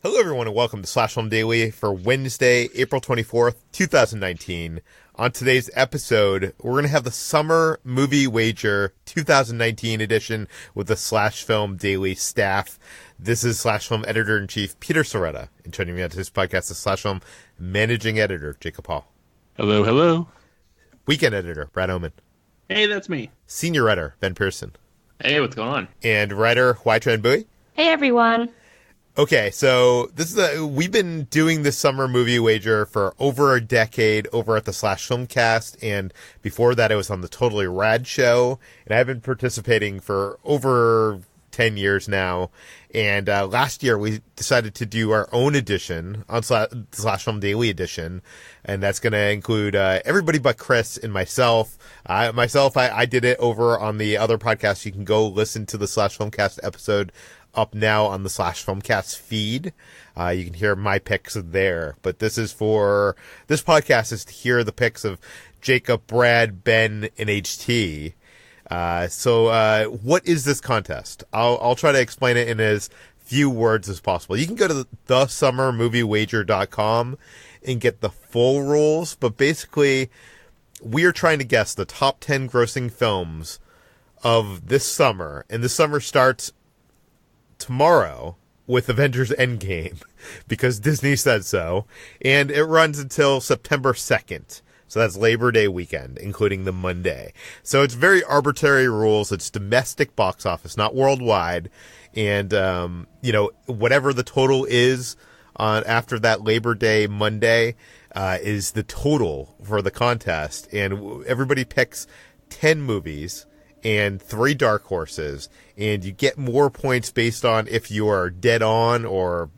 Hello, everyone, and welcome to Slash Film Daily for Wednesday, April 24th, 2019. On today's episode, we're going to have the Summer Movie Wager 2019 edition with the Slash Film Daily staff. This is Slash Film Editor-in-Chief Peter Sciretta, and joining me on today's podcast is Slash Film Managing Editor Jacob Hall. Hello, hello. Weekend Editor Brad Oman. Hey, that's me. Senior Writer Ben Pearson. Hey, what's going on? And Writer Hoai-Tran Bui. Hey, everyone. Okay, so we've been doing this Summer Movie Wager for over a decade over at the Slash Filmcast, and before that it was on the Totally Rad Show, and I've been participating for over 10 years now, and last year we decided to do our own edition on Slash Film Daily edition, and that's going to include everybody but Chris and myself. I did it over on the other podcast. You can go listen to the Slash Filmcast episode up now on the Slash Filmcast feed. You can hear my picks there, but this podcast is to hear the picks of Jacob, Brad, Ben, and HT. So what is this contest? I'll try to explain it in as few words as possible. You can go to thesummermoviewager.com and get the full rules, but basically we are trying to guess the top 10 grossing films of this summer, and this summer starts tomorrow with Avengers Endgame because Disney said so, and it runs until September 2nd. So that's Labor Day weekend, including the Monday. So it's very arbitrary rules. It's domestic box office, not worldwide. And, whatever the total is after that Labor Day Monday is the total for the contest. And everybody picks 10 movies and 3 dark horses, and you get more points based on if you are dead on or,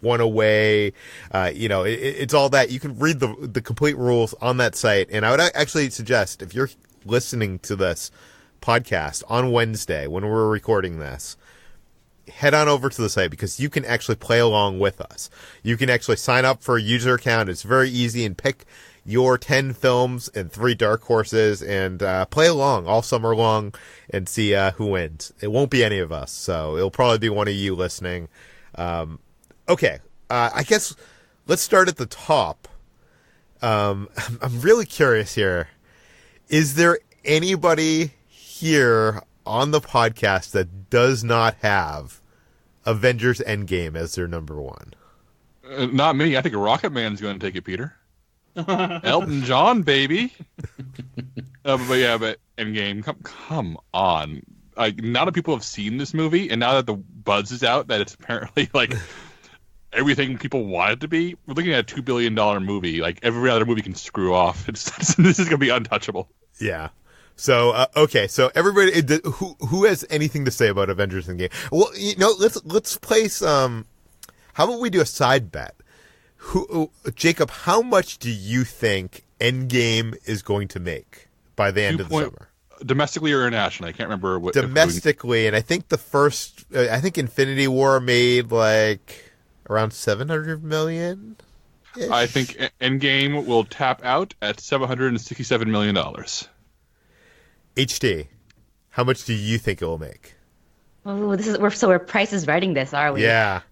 one away. It's all that. You can read the complete rules on that site. And I would actually suggest, if you're listening to this podcast on Wednesday when we're recording this, head on over to the site because you can actually play along with us. You can actually sign up for a user account. It's very easy, and pick your 10 films and 3 dark horses and play along all summer long and see who wins. It won't be any of us, so it'll probably be one of you listening. Okay, I guess let's start at the top. I'm really curious here. Is there anybody here on the podcast that does not have Avengers Endgame as their number one? Not me. I think Rocketman's going to take it, Peter. Elton John, baby. But Endgame, come on. Like, now that people have seen this movie, and now that the buzz is out that it's apparently like everything people want it to be, we're looking at a $2 billion movie. Like, every other movie can screw off. This is going to be untouchable. Yeah. So okay. So everybody, who has anything to say about Avengers Endgame? Well, let's place. How about we do a side bet? Jacob, how much do you think Endgame is going to make by the end of the summer? Domestically or internationally? I can't remember what. Domestically, and I think I think Infinity War made like around $700 million. I think Endgame will tap out at $767 million. HT, how much do you think it will make? Oh, we're Price is writing this, are we? Yeah.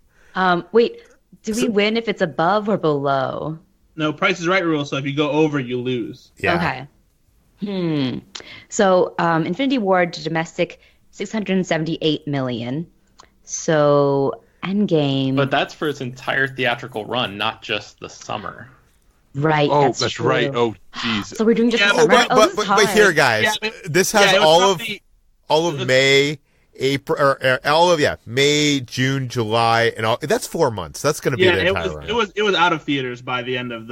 Wait. Do we win if it's above or below? No, Price is Right rule, so if you go over, you lose. Yeah. Okay. So, Infinity War domestic, $678 million. So, Endgame. But that's for its entire theatrical run, not just the summer. Right. Oh, that's that's true. right. Oh, jeez. So we're doing just the summer? But here, guys, this has all of May. April or all of May, June, July, and all. That's 4 months. That's going to be the entire run. It was out of theaters by the end of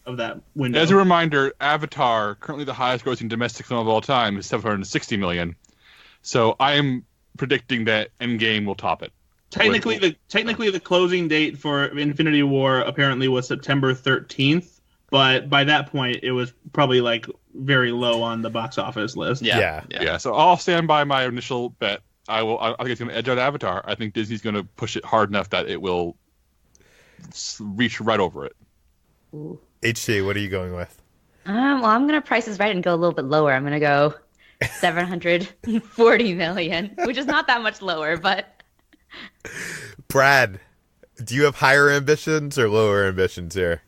of that window. As a reminder, Avatar, currently the highest grossing domestic film of all time, is $760 million. So I am predicting that Endgame will top it. Technically, the closing date for Infinity War apparently was September 13th, but by that point it was probably like very low on the box office list. Yeah. So I'll stand by my initial bet. I think it's going to edge out Avatar. I think Disney's going to push it hard enough that it will reach right over it. Ooh. HC, what are you going with? Well, I'm going to Price is Right and go a little bit lower. I'm going to go $740 million, which is not that much lower, but Brad, Do you have higher ambitions or lower ambitions here?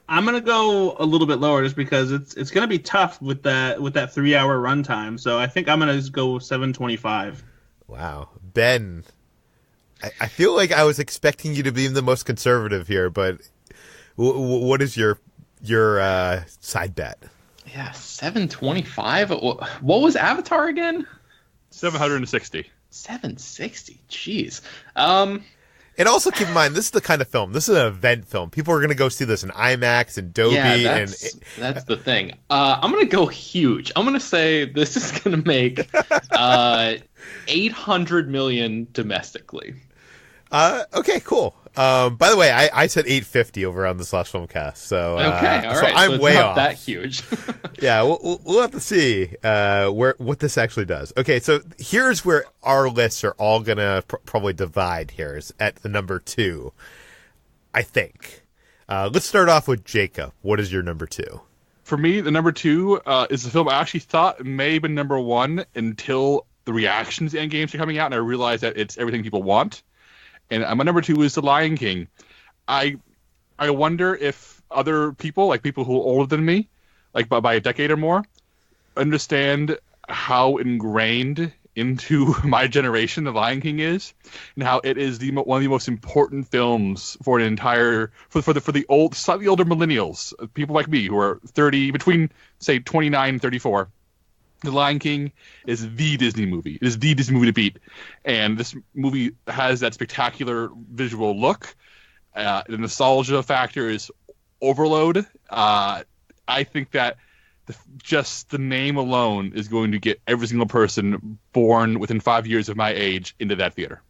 I'm gonna go a little bit lower just because it's gonna be tough with that 3-hour runtime. So I think I'm gonna just go 725. Wow, Ben. I feel like I was expecting you to be the most conservative here, but what is your side bet? Yeah, 725. What was Avatar again? 760. 760. Jeez. And also keep in mind, this is the kind of film. This is an event film. People are going to go see this in IMAX and Dolby. Yeah, that's the thing. I'm going to go huge. I'm going to say this is going to make 800 million domestically. Okay, cool. By the way, I said 850 over on this last film cast. So okay, all right. So I'm way not off. That huge. Yeah, we'll have to see what this actually does. Okay, so here's where our lists are all gonna probably divide. Here is at the number 2, I think. Let's start off with Jacob. What is your number 2? For me, the number 2 is the film I actually thought may have been number 1 until the reactions to Endgames are coming out, and I realized that it's everything people want. And my number 2 is The Lion King. I wonder if other people, like people who are older than me, like by a decade or more, understand how ingrained into my generation The Lion King is, and how it is one of the most important films for an entire for the old, slightly older millennials, people like me who are 30, between say 29 and 34. The Lion King is the Disney movie. It is the Disney movie to beat. And this movie has that spectacular visual look. The nostalgia factor is overload. I think that just the name alone is going to get every single person born within 5 years of my age into that theater.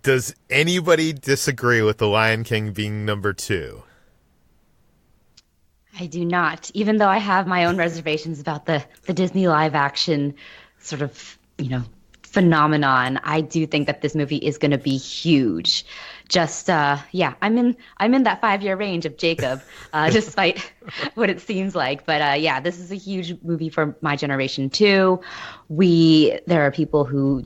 Does anybody disagree with The Lion King being number 2? I do not, even though I have my own reservations about the Disney live action sort of, phenomenon. I do think that this movie is going to be huge. Just, I'm in that 5-year range of Jacob, despite what it seems like. But this is a huge movie for my generation too. There are people who,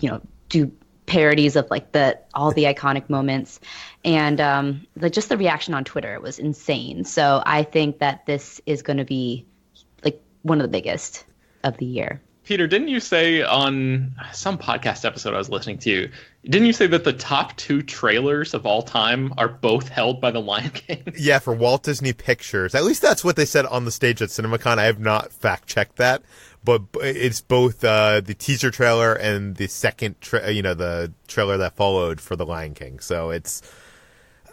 do parodies of like all the iconic moments, and just the reaction on Twitter was insane. So I think that this is going to be like one of the biggest of the year. Peter, didn't you say on some podcast episode I was listening to, didn't you say that the top 2 trailers of all time are both held by the Lion King? Yeah, for Walt Disney Pictures. At least that's what they said on the stage at CinemaCon. I have not fact-checked that. But it's both the teaser trailer and the second, the trailer that followed for The Lion King. So it's,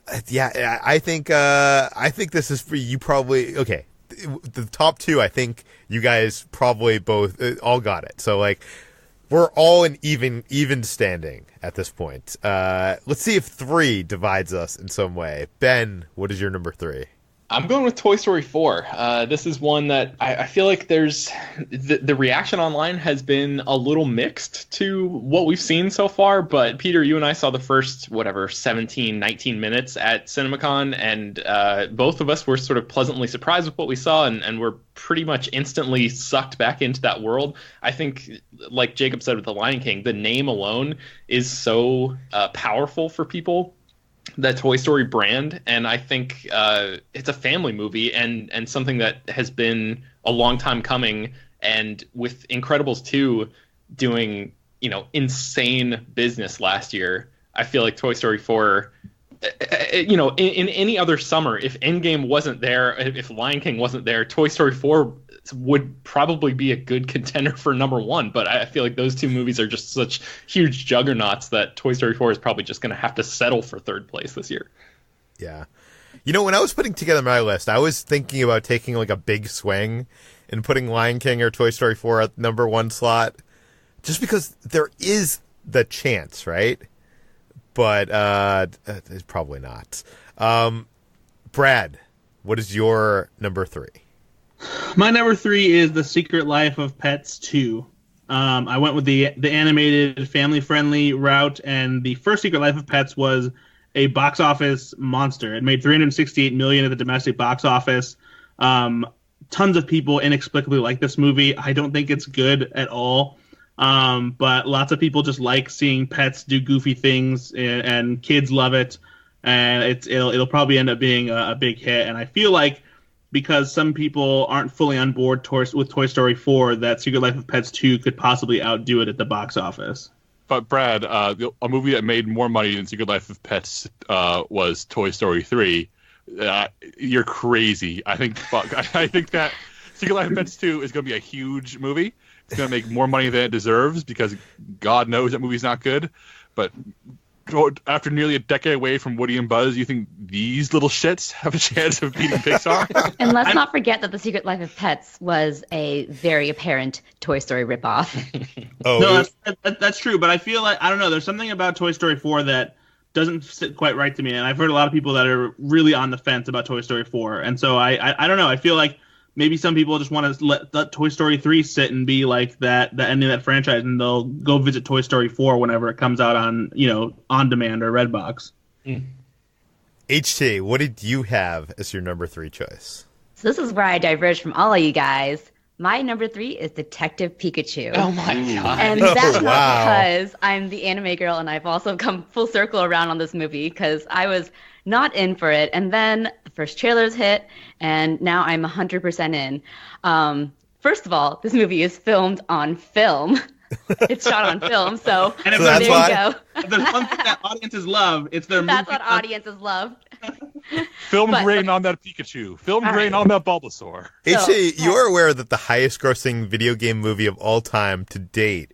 I think this is for you probably. Okay, the top 2, I think you guys probably both all got it. So like, we're all in even standing at this point. Let's see if 3 divides us in some way. Ben, what is your number 3? I'm going with Toy Story 4. This is one that I feel like there's the reaction online has been a little mixed to what we've seen so far. But Peter, you and I saw the first 17, 19 minutes at CinemaCon, and both of us were sort of pleasantly surprised with what we saw, and were pretty much instantly sucked back into that world. I think, like Jacob said with The Lion King, the name alone is so powerful for people, the Toy Story brand, and I think it's a family movie and something that has been a long time coming. And with Incredibles 2 doing insane business last year, I feel like Toy Story 4, in any other summer, if Endgame wasn't there, if Lion King wasn't there, Toy Story 4 would probably be a good contender for number 1. But I feel like those 2 movies are just such huge juggernauts that Toy Story 4 is probably just going to have to settle for 3rd place this year. Yeah. When I was putting together my list, I was thinking about taking like a big swing and putting Lion King or Toy Story 4 at number 1 slot, just because there is the chance, right? But it's probably not. Brad, what is your number 3? My number 3 is The Secret Life of Pets 2. I went with the animated, family-friendly route, and the first Secret Life of Pets was a box office monster. It made $368 million at the domestic box office. Tons of people inexplicably like this movie. I don't think it's good at all. But lots of people just like seeing pets do goofy things, and kids love it. And it'll probably end up being a big hit. And I feel like because some people aren't fully on board with Toy Story 4, that Secret Life of Pets 2 could possibly outdo it at the box office. But Brad, a movie that made more money than Secret Life of Pets was Toy Story 3. You're crazy. I think that Secret Life of Pets 2 is going to be a huge movie. It's going to make more money than it deserves because God knows that movie's not good. But after nearly a decade away from Woody and Buzz, you think these little shits have a chance of beating Pixar? And let's not forget that The Secret Life of Pets was a very apparent Toy Story ripoff. No, that's true. But I feel like, I don't know, there's something about Toy Story 4 that doesn't sit quite right to me. And I've heard a lot of people that are really on the fence about Toy Story 4. And so I don't know. I feel like maybe some people just want to let Toy Story 3 sit and be like the ending of that franchise, and they'll go visit Toy Story 4 whenever it comes out on demand or Redbox. HT, what did you have as your number 3 choice? So this is where I diverge from all of you guys. My number 3 is Detective Pikachu. Oh my god! And that's not because I'm the anime girl, and I've also come full circle around on this movie because I was not in for it, and then the first trailers hit, and now I'm 100% in. First of all, this movie is filmed on film. It's shot on film, so and there you why? go. If there's one thing that audiences love, it's their That's movie. what audiences love. Film grain on that Pikachu. Film grain on that Bulbasaur. HT, you are aware that the highest grossing video game movie of all time to date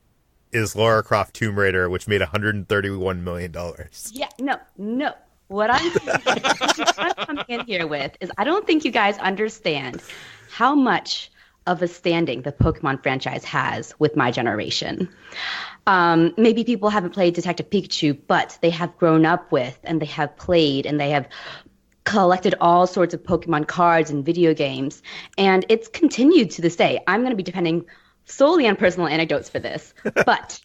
is Lara Croft Tomb Raider, which made $131 million. Yeah, no. What I'm coming in here with is I don't think you guys understand how much of a standing the Pokemon franchise has with my generation. Maybe people haven't played Detective Pikachu, but they have grown up with, and they have played, and they have collected all sorts of Pokemon cards and video games, and it's continued to this day. I'm going to be depending solely on personal anecdotes for this, but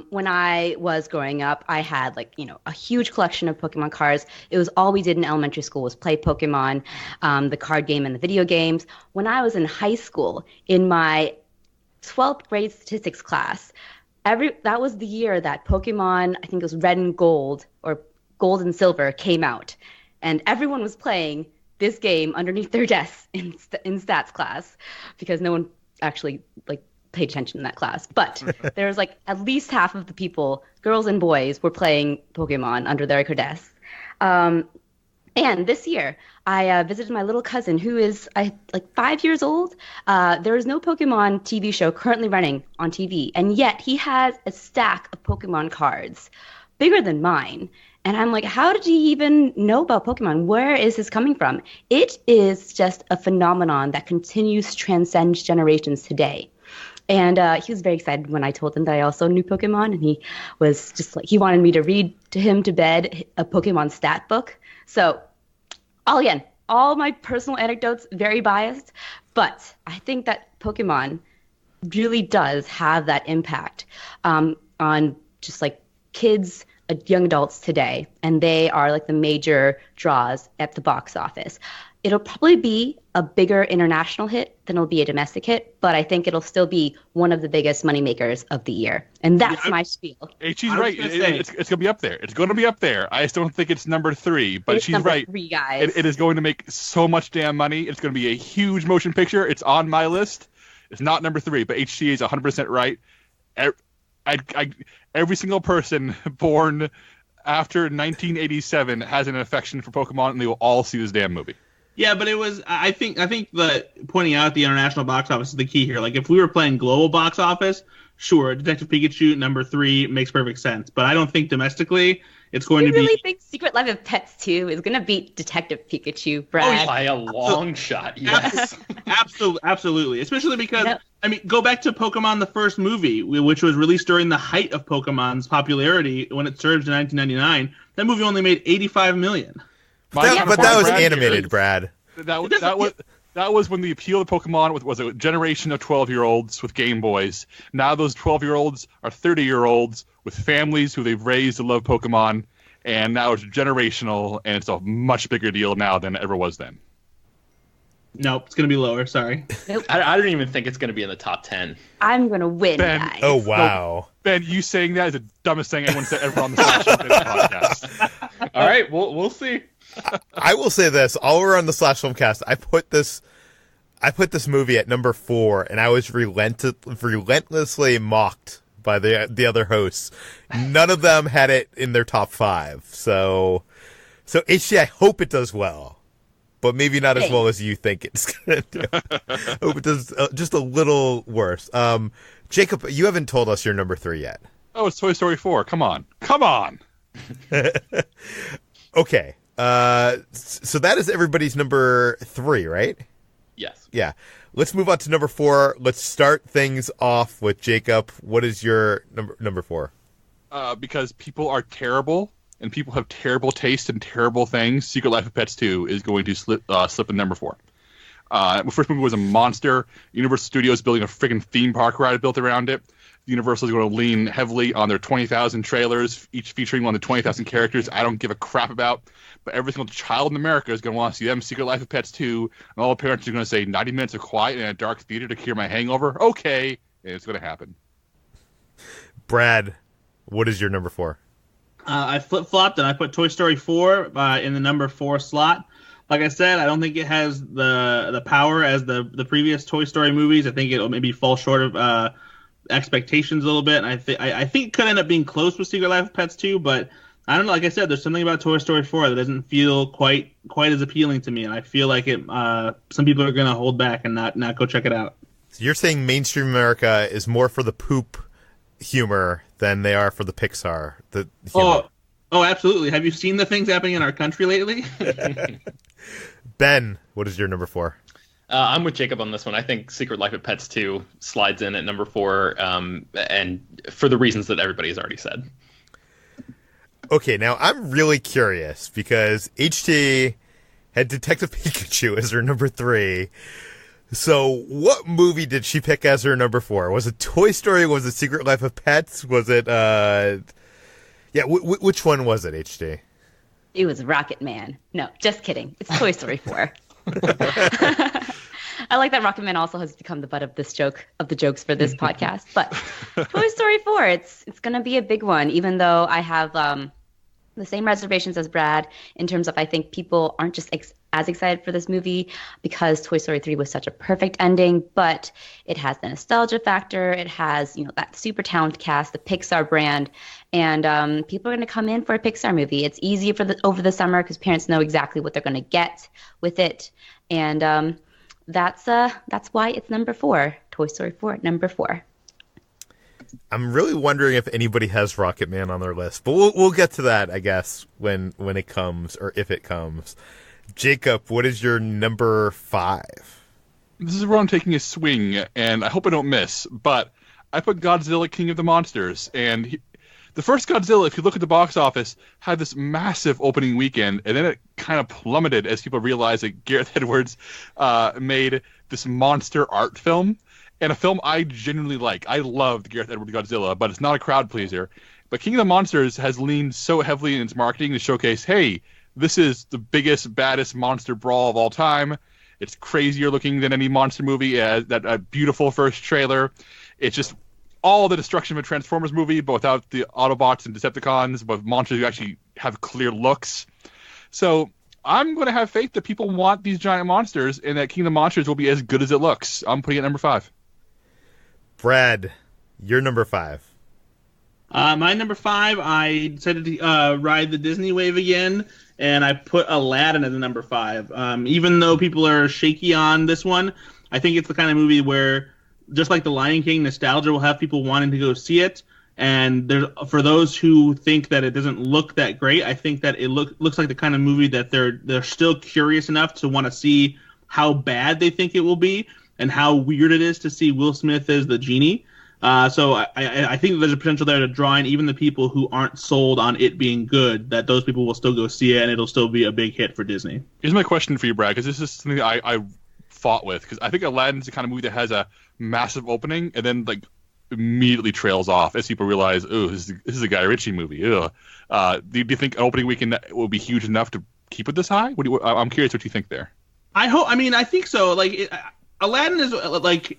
when I was growing up, I had a huge collection of Pokemon cards. It was all we did in elementary school was play Pokemon, the card game and the video games. When I was in high school, in my 12th grade statistics class, that was the year that Pokemon, I think it was Red and Gold or Gold and Silver came out, and everyone was playing this game underneath their desks in stats class because no one actually paid attention in that class. But there was at least half of the people, girls and boys, were playing Pokemon under their desks. And this year, I visited my little cousin who is 5 years old. There is no Pokemon TV show currently running on TV, and yet he has a stack of Pokemon cards bigger than mine. And I'm like, how did he even know about Pokemon? Where is this coming from? It is just a phenomenon that continues to transcend generations today. And he was very excited when I told him that I also knew Pokemon, and he was just he wanted me to read to him to bed a Pokemon stat book. So, all my personal anecdotes, very biased, but I think that Pokemon really does have that impact on just kids, young adults today, and they are the major draws at the box office. It'll probably be a bigger international hit than it'll be a domestic hit, but I think it'll still be one of the biggest moneymakers of the year. And that's my spiel. She's right. It's going to be up there. It's going to be up there. I just don't think it's number 3, but she's right. Number 3, guys. It is going to make so much damn money. It's going to be a huge motion picture. It's on my list. It's not number 3, but HT is 100% right. Every single person born after 1987 has an affection for Pokemon, and they will all see this damn movie. Yeah, but it was. I think that pointing out the international box office is the key here. If we were playing global box office, sure, Detective Pikachu number 3 makes perfect sense. But I don't think domestically it's going to be. You really think Secret Life of Pets 2 is going to beat Detective Pikachu, Brad? Oh, by a long shot, yes. Absolutely. Especially because, go back to Pokemon, the first movie, which was released during the height of Pokemon's popularity when it surged in 1999. That movie only made $85 million. But that was animated, Brad. That was when the appeal of Pokemon was a generation of 12-year-olds with Game Boys. Now those 12-year-olds are 30-year-olds with families who they've raised to love Pokemon, and now it's generational, and it's a much bigger deal now than it ever was then. Nope, it's gonna be lower. Sorry. I don't even think it's going to be in the top 10. I'm gonna win, Ben, guys. Oh wow. Ben, you saying that is the dumbest thing anyone said ever on the Slash Film podcast. All right, we'll see. I will say this: while we're on the Slash Filmcast, I put this movie at number 4, and I was relentlessly mocked by the other hosts. None of them had it in their top 5. So HG, I hope it does well, but maybe not as well as you think it's gonna do. I hope it does just a little worse. Jacob, you haven't told us your number 3 yet. Oh, it's Toy Story 4. Come on. Okay. So that is everybody's number 3, right? Yes. Yeah. Let's move on to number 4. Let's start things off with Jacob. What is your number 4? Because people are terrible and people have terrible taste in terrible things. Secret Life of Pets 2 is going to slip in number 4. The first movie was a monster. Universal Studios building a freaking theme park ride built around it. Universal is going to lean heavily on their 20,000 trailers, each featuring one of the 20,000 characters I don't give a crap about. But every single child in America is going to want to see them Secret Life of Pets 2. And all the parents are going to say 90 minutes of quiet in a dark theater to cure my hangover. Okay. And it's going to happen. Brad, what is your number 4? I flip-flopped and I put Toy Story 4 in the number 4 slot. Like I said, I don't think it has the power as the previous Toy Story movies. I think it'll maybe fall short of expectations a little bit. And I think it could end up being close with Secret Life of Pets 2, but I don't know. Like I said, there's something about Toy Story 4 that doesn't feel quite as appealing to me, and I feel like it. Some people are going to hold back and not go check it out. So you're saying mainstream America is more for the poop humor than they are for the Pixar. The humor. Oh, absolutely. Have you seen the things happening in our country lately? Ben, what is your number 4? I'm with Jacob on this one. I think Secret Life of Pets 2 slides in at number 4, and for the reasons that everybody has already said. Okay, now I'm really curious because HT had Detective Pikachu as her number 3. So what movie did she pick as her number 4? Was it Toy Story? Was it Secret Life of Pets? Was it, which one was it, HT? It was Rocketman. No, just kidding. It's Toy Story 4. I like that Rocketman also has become the butt of the jokes for this podcast. But Toy Story 4, it's going to be a big one, even though I have the same reservations as Brad in terms of I think people aren't just as excited for this movie because Toy Story 3 was such a perfect ending, but it has the nostalgia factor. It has, that super talented cast, the Pixar brand, and people are going to come in for a Pixar movie. It's easy over the summer because parents know exactly what they're going to get with it, and that's why it's number 4. Toy Story 4 at number 4. I'm really wondering if anybody has Rocketman on their list, but we'll get to that, I guess, when it comes, or if it comes. Jacob, what is your number 5? This is where I'm taking a swing, and I hope I don't miss, but I put Godzilla King of the Monsters, and the first Godzilla, if you look at the box office, had this massive opening weekend, and then it kind of plummeted as people realized that Gareth Edwards made this monster art film, and a film I genuinely like. I loved Gareth Edwards' Godzilla, but it's not a crowd pleaser. But King of the Monsters has leaned so heavily in its marketing to showcase, hey, this is the biggest, baddest monster brawl of all time. It's crazier looking than any monster movie. That beautiful first trailer. It's just all the destruction of a Transformers movie, but without the Autobots and Decepticons, but monsters who actually have clear looks. So I'm going to have faith that people want these giant monsters, and that King of the Monsters will be as good as it looks. I'm putting it at number 5. Brad, your number 5. My number 5, I decided to ride the Disney wave again, and I put Aladdin as a number 5. Even though people are shaky on this one, I think it's the kind of movie where, just like The Lion King, nostalgia will have people wanting to go see it. And for those who think that it doesn't look that great, I think that it looks like the kind of movie that they're still curious enough to want to see how bad they think it will be and how weird it is to see Will Smith as the genie. So I think there's a potential there to draw in even the people who aren't sold on it being good, that those people will still go see it, and it'll still be a big hit for Disney. Here's my question for you, Brad, because this is something I fought with, because I think Aladdin's the kind of movie that has a massive opening and then immediately trails off as people realize, oh, this is a Guy Ritchie movie. Ugh. Do you think an opening weekend will be huge enough to keep it this high? I'm curious what you think there. I hope. I mean, I think so. Aladdin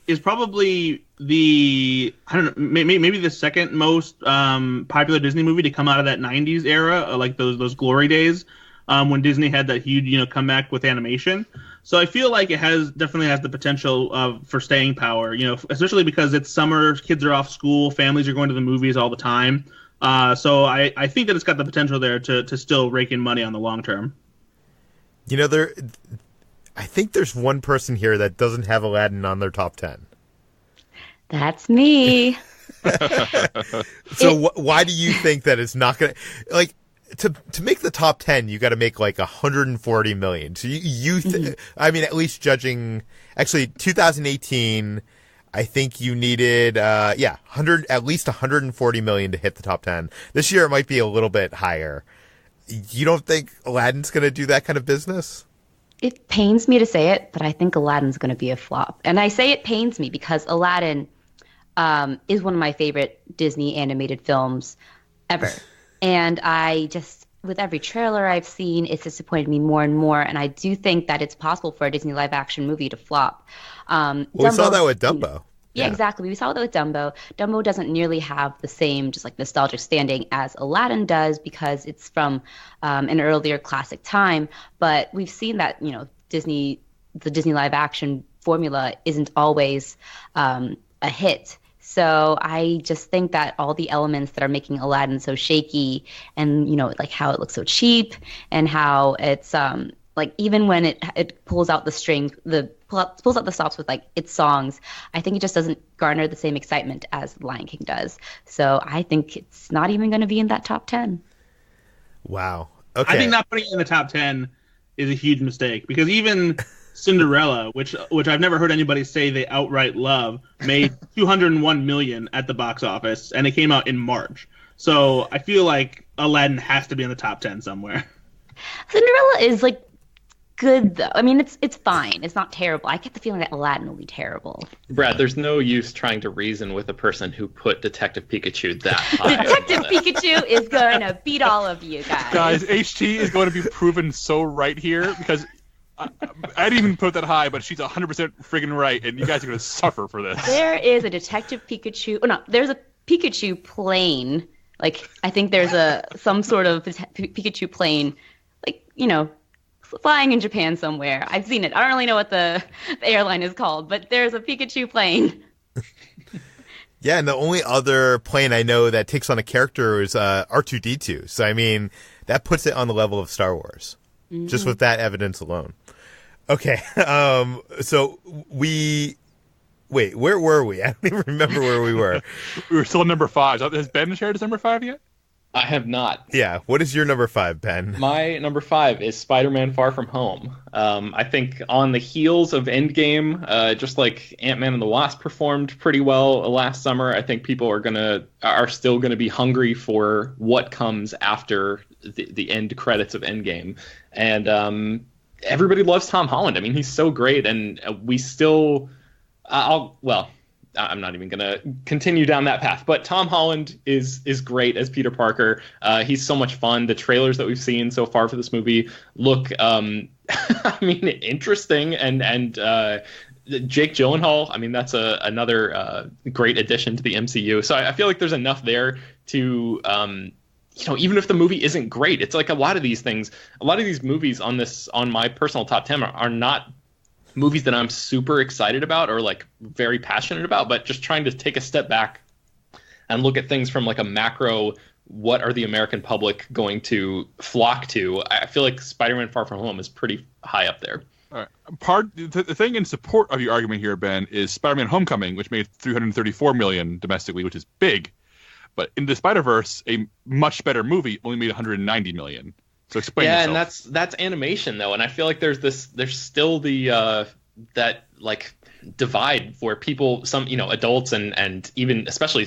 is probably the, I don't know, maybe the second most popular Disney movie to come out of that '90s era, like those glory days, when Disney had that huge comeback with animation. So I feel like it definitely has the potential for staying power. Especially because it's summer, kids are off school, families are going to the movies all the time. So I think that it's got the potential there to still rake in money on the long term. I think there's one person here that doesn't have Aladdin on their top 10. That's me. So why do you think that it's not going to make the top 10, you got to make like 140 million. So I mean, at least judging, actually 2018, I think you needed, at least 140 million to hit the top 10. This year it might be a little bit higher. You don't think Aladdin's going to do that kind of business? It pains me to say it, but I think Aladdin's going to be a flop. And I say it pains me because Aladdin is one of my favorite Disney animated films ever. And with every trailer I've seen, it's disappointed me more and more. And I do think that it's possible for a Disney live action movie to flop. We saw that with Dumbo. Yeah, exactly. We saw that with Dumbo. Dumbo doesn't nearly have the same just like nostalgic standing as Aladdin does because it's from an earlier classic time. But we've seen that, the Disney live action formula isn't always a hit. So I just think that all the elements that are making Aladdin so shaky and, like how it looks so cheap and how it's even when it pulls out the strings, pulls out the stops with like its songs, I think it just doesn't garner the same excitement as Lion King does. So I think it's not even going to be in that top 10. Wow. Okay. I think not putting it in the top 10 is a huge mistake because even Cinderella, which I've never heard anybody say they outright love, made 201 million at the box office, and it came out in March. So I feel like Aladdin has to be in the top 10 somewhere. Cinderella is like good though. I mean, it's fine. It's not terrible. I get the feeling that Aladdin will be terrible. Brad, there's no use trying to reason with a person who put Detective Pikachu that high. Detective Pikachu is going to beat all of you guys. Guys, HT is going to be proven so right here because I didn't even put that high, but she's 100% friggin' right, and you guys are going to suffer for this. There is a Detective Pikachu. Oh, no, there's a Pikachu plane. Like, I think there's some sort of Pikachu plane, like, flying in Japan somewhere. I've seen it. I don't really know what the airline is called, but there's a Pikachu plane. Yeah, and the only other plane I know that takes on a character is R2-D2. So, I mean, that puts it on the level of Star Wars, just with that evidence alone. Okay, so wait, where were we? I don't even remember where we were. We were still at number 5. Has Ben shared his number 5 yet? I have not. Yeah, what is your number 5, Ben? My number 5 is Spider-Man: Far From Home. I think on the heels of Endgame, just like Ant-Man and the Wasp performed pretty well last summer, I think people are still gonna be hungry for what comes after the end credits of Endgame, and everybody loves Tom Holland. I mean, he's so great, and we still, I'm not even going to continue down that path, but Tom Holland is great as Peter Parker. He's so much fun. The trailers that we've seen so far for this movie look, interesting. And Jake Gyllenhaal, I mean, that's another great addition to the MCU. So I feel like there's enough there to, even if the movie isn't great, it's like a lot of these movies on my personal top 10 are not movies that I'm super excited about or like very passionate about, but just trying to take a step back and look at things from like a macro, what are the American public going to flock to? I feel like Spider-Man: Far From Home is pretty high up there. All right. The thing in support of your argument here, Ben, is Spider-Man: Homecoming, which made 334 million domestically, which is big, but in the Spider-Verse, a much better movie, only made 190 million. So explain yourself. And that's animation though, and I feel like there's still the that like divide where people, some adults and even especially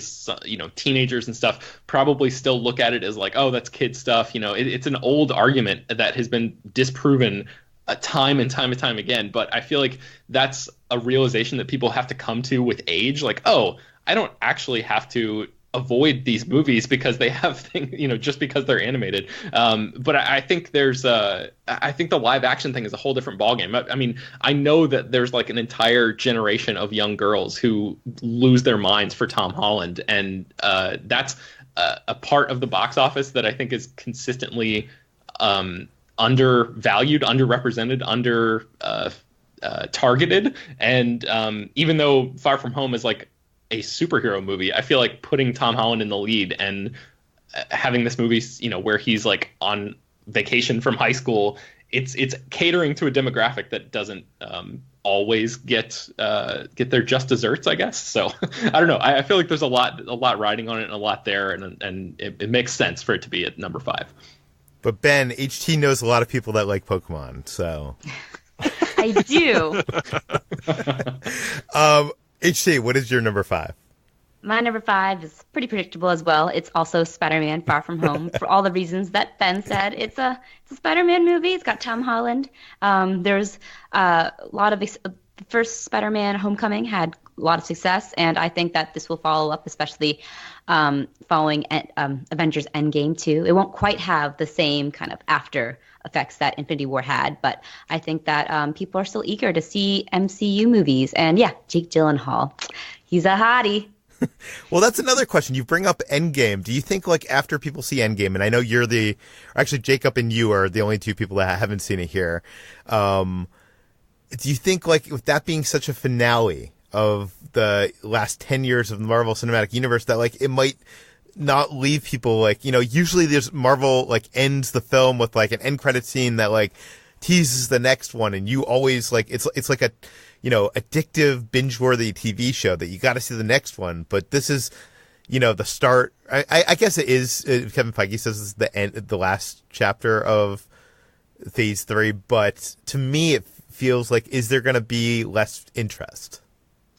teenagers and stuff probably still look at it as like, oh, that's kid stuff. It's an old argument that has been disproven time and time and time again. But I feel like that's a realization that people have to come to with age. Like, oh, I don't actually have to avoid these movies because they have things, just because they're animated. But I think I think the live action thing is a whole different ballgame. I mean, I know that there's like an entire generation of young girls who lose their minds for Tom Holland, and that's a part of the box office that I think is consistently undervalued, underrepresented, targeted. And even though Far From Home is like a superhero movie, I feel like putting Tom Holland in the lead and having this movie, where he's like on vacation from high school, it's catering to a demographic that doesn't always get their just desserts, I guess. So I don't know. I feel like there's a lot riding on it and a lot there, and it makes sense for it to be at number 5. But Ben, HT knows a lot of people that like Pokemon, so I do. HT, what is your number 5? My number 5 is pretty predictable as well. It's also Spider-Man: Far From Home for all the reasons that Ben said. It's a Spider-Man movie. It's got Tom Holland. There's a lot of the first Spider-Man: Homecoming had a lot of success, and I think that this will follow up, especially following Avengers Endgame too. It won't quite have the same kind of after effects that Infinity War had, but I think that people are still eager to see MCU movies. And yeah, Jake Gyllenhaal, he's a hottie. Well, that's another question. You bring up Endgame. Do you think, like, after people see Endgame, and I know actually Jacob and you are the only two people that haven't seen it here. Do you think, like, with that being such a finale of the last 10 years of the Marvel Cinematic Universe, that, like, it might not leave people, like, usually there's Marvel, like, ends the film with, like, an end credit scene that, like, teases the next one, and you always, like, it's like a addictive, binge-worthy TV show that you got to see the next one. But this is, the start. I guess it is. Kevin Feige says this is the last chapter of Phase 3. But to me, it feels like, is there going to be less interest?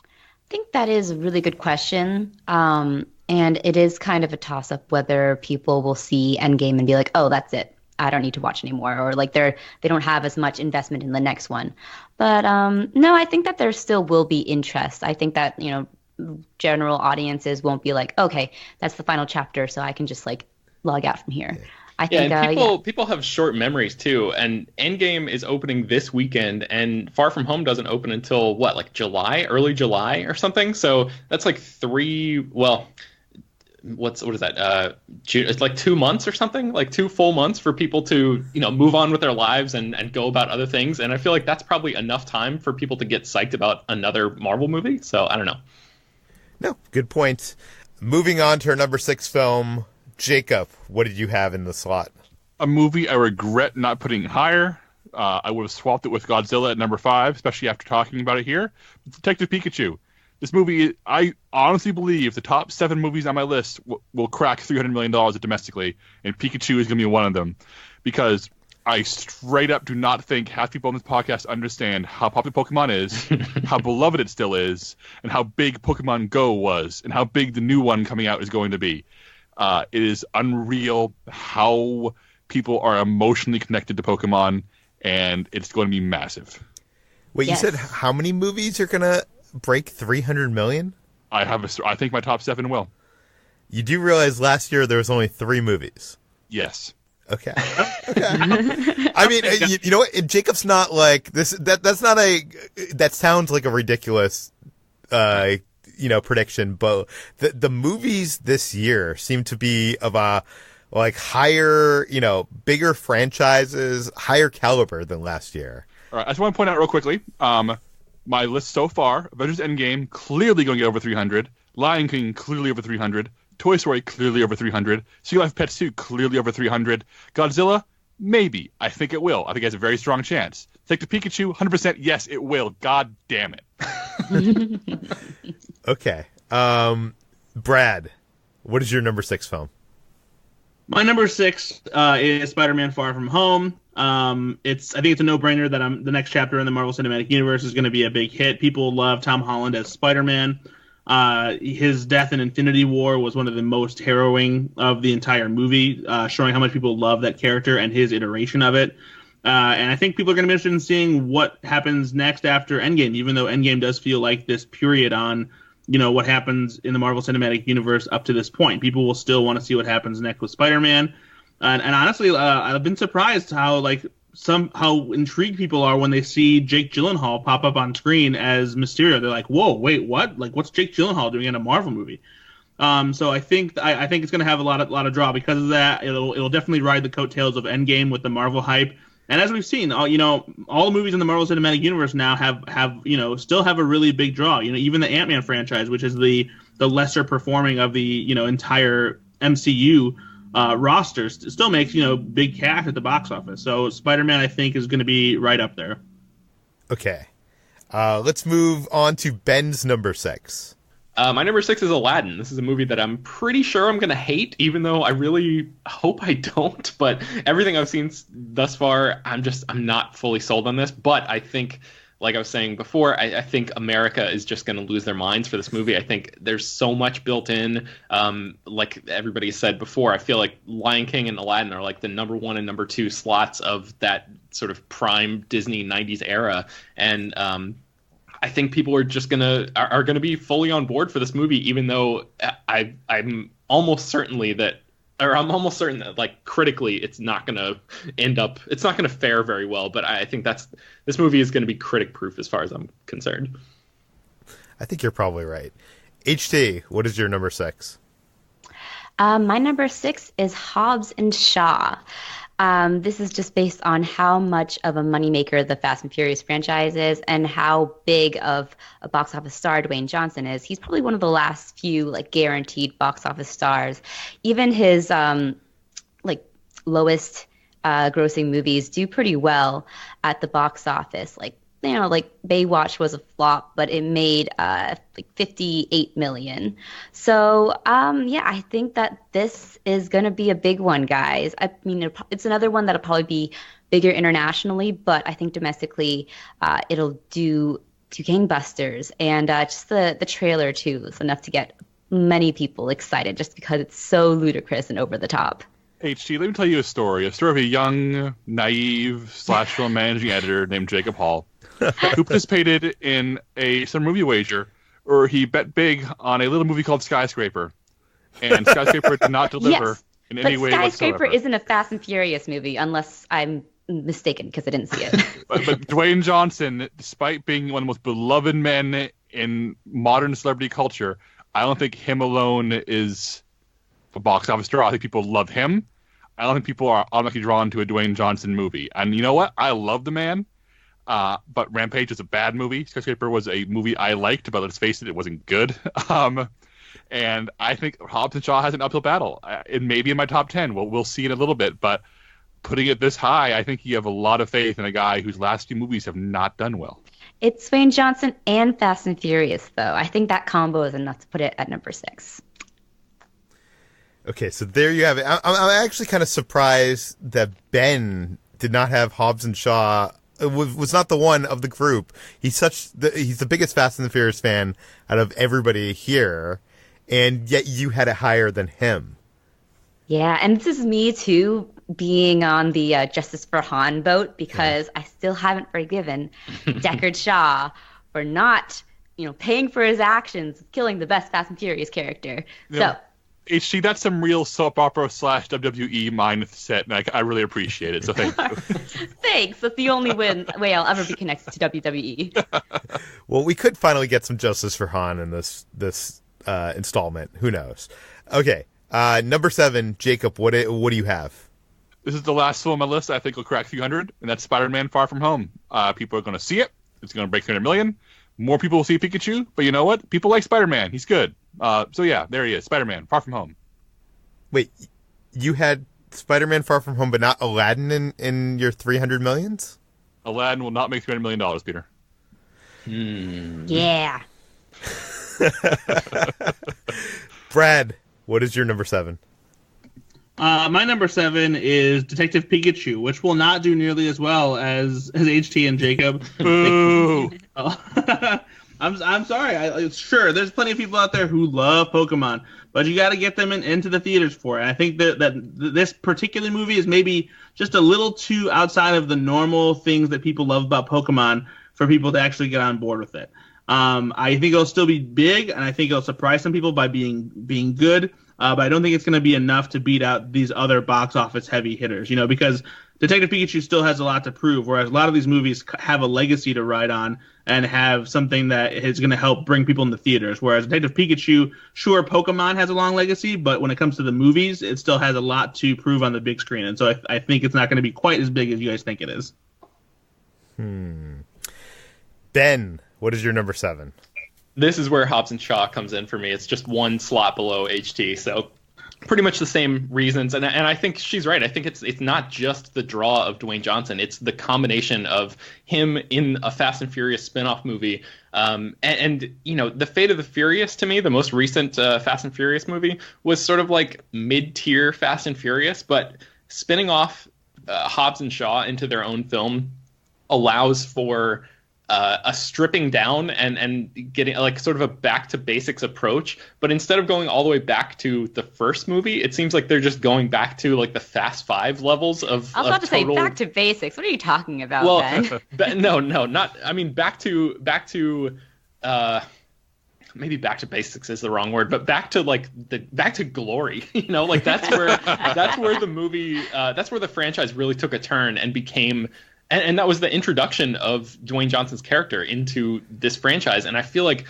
I think that is a really good question. And it is kind of a toss-up whether people will see Endgame and be like, oh, that's it. I don't need to watch anymore, or like they don't have as much investment in the next one. But no, I think that there still will be interest. I think that general audiences won't be like, okay, that's the final chapter, so I can just like log out from here. I think people have short memories too. And Endgame is opening this weekend, and Far From Home doesn't open until what, like early July or something. So that's like what is that? June, it's like 2 months or something, like 2 full months for people to, move on with their lives and go about other things. And I feel like that's probably enough time for people to get psyched about another Marvel movie. So I don't know. No, good point. Moving on to our number 6 film, Jacob, what did you have in the slot? A movie I regret not putting higher. I would have swapped it with Godzilla at number 5, especially after talking about it here. Detective Pikachu. This movie, I honestly believe the top 7 movies on my list will crack $300 million domestically, and Pikachu is going to be one of them. Because I straight up do not think half people on this podcast understand how popular Pokemon is, how beloved it still is, and how big Pokemon Go was, and how big the new one coming out is going to be. It is unreal how people are emotionally connected to Pokemon, and it's going to be massive. Wait, yes. You said how many movies are going to break 300 million? I think my top 7 will. You do realize last year there was only 3 movies? Yes. Okay. I mean, you know what? Jacob's not like this. That's not that sounds like a ridiculous, prediction. But the movies this year seem to be of a like higher, bigger franchises, higher caliber than last year. All right. I just want to point out real quickly. My list so far: Avengers Endgame clearly going to get over 300. Lion King clearly over 300. Toy Story clearly over 300. Secret Life of Pets 2 clearly over 300. Godzilla, maybe. I think it will. I think it has a very strong chance. Detective Pikachu, 100% yes, it will. God damn it. Okay. Brad, what is your number 6 film? My number 6 is Spider-Man: Far From Home. I think it's a no-brainer that the next chapter in the Marvel Cinematic Universe is going to be a big hit. People love Tom Holland as Spider-Man. His death in Infinity War was one of the most harrowing of the entire movie, showing how much people love that character and his iteration of it. And I think people are going to be interested in seeing what happens next after Endgame, even though Endgame does feel like this period on what happens in the Marvel Cinematic Universe up to this point. People will still want to see what happens next with Spider-Man. And honestly, I've been surprised how intrigued people are when they see Jake Gyllenhaal pop up on screen as Mysterio. They're like, "Whoa, wait, what? Like, what's Jake Gyllenhaal doing in a Marvel movie?" So I think it's going to have a lot of draw because of that. It'll definitely ride the coattails of Endgame with the Marvel hype. And as we've seen, all the movies in the Marvel Cinematic Universe now still have a really big draw. Even the Ant-Man franchise, which is the lesser performing of the entire MCU roster, still makes big cash at the box office. So Spider-Man, I think, is going to be right up there. Okay, let's move on to Ben's number 6. My number 6 is Aladdin. This is a movie that I'm pretty sure I'm going to hate, even though I really hope I don't. But everything I've seen thus far, I'm not fully sold on this. But I think, like I was saying before, I think America is just going to lose their minds for this movie. I think there's so much built in. Like everybody said before, I feel like Lion King and Aladdin are like the number 1 and number 2 slots of that sort of prime Disney 90s era. And I think people are just gonna be fully on board for this movie, even though I'm almost certain that like critically it's not gonna fare very well. But I think this movie is gonna be critic proof as far as I'm concerned. I think you're probably right. HT, what is your number 6? My number 6 is Hobbs and Shaw. This is just based on how much of a moneymaker the Fast and Furious franchise is and how big of a box office star Dwayne Johnson is. He's probably one of the last few guaranteed box office stars. Even his lowest grossing movies do pretty well at the box office. Baywatch was a flop, but it made $58 million. So I think that this is going to be a big one, guys. I mean, it's another one that'll probably be bigger internationally, but I think domestically it'll do gangbusters. And just the trailer too is enough to get many people excited, just because it's so ludicrous and over the top. HT, let me tell you a story of a young, naive / film managing editor named Jacob Hall, who participated in some movie wager, or he bet big on a little movie called Skyscraper, and Skyscraper did not deliver in any way whatsoever. Skyscraper isn't a Fast and Furious movie, unless I'm mistaken, because I didn't see it. but Dwayne Johnson, despite being one of the most beloved men in modern celebrity culture, I don't think him alone is a box office draw. I think people love him. I don't think people are automatically drawn to a Dwayne Johnson movie. And you know what? I love the man. But Rampage is a bad movie. Skyscraper was a movie I liked, but let's face it, it wasn't good. And I think Hobbs and Shaw has an uphill battle. It may be in my top 10. We'll see in a little bit. But putting it this high, I think you have a lot of faith in a guy whose last few movies have not done well. It's Dwayne Johnson and Fast and Furious, though. I think that combo is enough to put it at number 6. Okay, so there you have it. I'm actually kind of surprised that Ben did not have Hobbs and Shaw. Was not the one of the group. He's the biggest Fast and the Furious fan out of everybody here, and yet you had it higher than him. Yeah, and this is me too, being on the Justice for Han boat, because I still haven't forgiven Deckard Shaw for not, paying for his actions, killing the best Fast and Furious character. Yeah. So. HC, that's some real soap opera / WWE mindset, and I really appreciate it, so thank you. Thanks. That's the only way I'll ever be connected to WWE. Well, we could finally get some justice for Han in this installment. Who knows? Okay, number 7, Jacob, what do you have? This is the last film on my list I think will crack 300, and that's Spider-Man Far From Home. People are going to see it. It's going to break 300 million. More people will see Pikachu, but you know what? People like Spider-Man. He's good. So yeah, there he is. Spider-Man, Far From Home. Wait, you had Spider-Man Far From Home, but not Aladdin in your 300 millions? Aladdin will not make $300 million, Peter. Yeah. Brad, what is your number 7? My number 7 is Detective Pikachu, which will not do nearly as well as HT and Jacob. Boo! I'm sorry. Sure, there's plenty of people out there who love Pokemon, but you got to get them into the theaters for it. I think that this particular movie is maybe just a little too outside of the normal things that people love about Pokemon for people to actually get on board with it. I think it'll still be big, and I think it'll surprise some people by being good. But I don't think it's going to be enough to beat out these other box office heavy hitters. Because Detective Pikachu still has a lot to prove, whereas a lot of these movies have a legacy to ride on and have something that is going to help bring people into theaters. Whereas Detective Pikachu, sure, Pokemon has a long legacy, but when it comes to the movies, it still has a lot to prove on the big screen. And so I think it's not going to be quite as big as you guys think it is. Ben, what is your number 7? This is where Hobbs and Shaw comes in for me. It's just one slot below HT, so pretty much the same reasons. And I think she's right. I think it's not just the draw of Dwayne Johnson. It's the combination of him in a Fast and Furious spin-off movie. And The Fate of the Furious, to me, the most recent Fast and Furious movie, was sort of like mid-tier Fast and Furious, but spinning off Hobbs and Shaw into their own film allows for a stripping down and getting like sort of a back to basics approach. But instead of going all the way back to the first movie, it seems like they're just going back to like the Fast Five levels of. I was about to total... say back to basics. What are you talking about, Ben? No, not. I mean, back to. Maybe back to basics is the wrong word, but back to back to glory. Like that's where the movie, that's where the franchise really took a turn and became. And that was the introduction of Dwayne Johnson's character into this franchise. And I feel like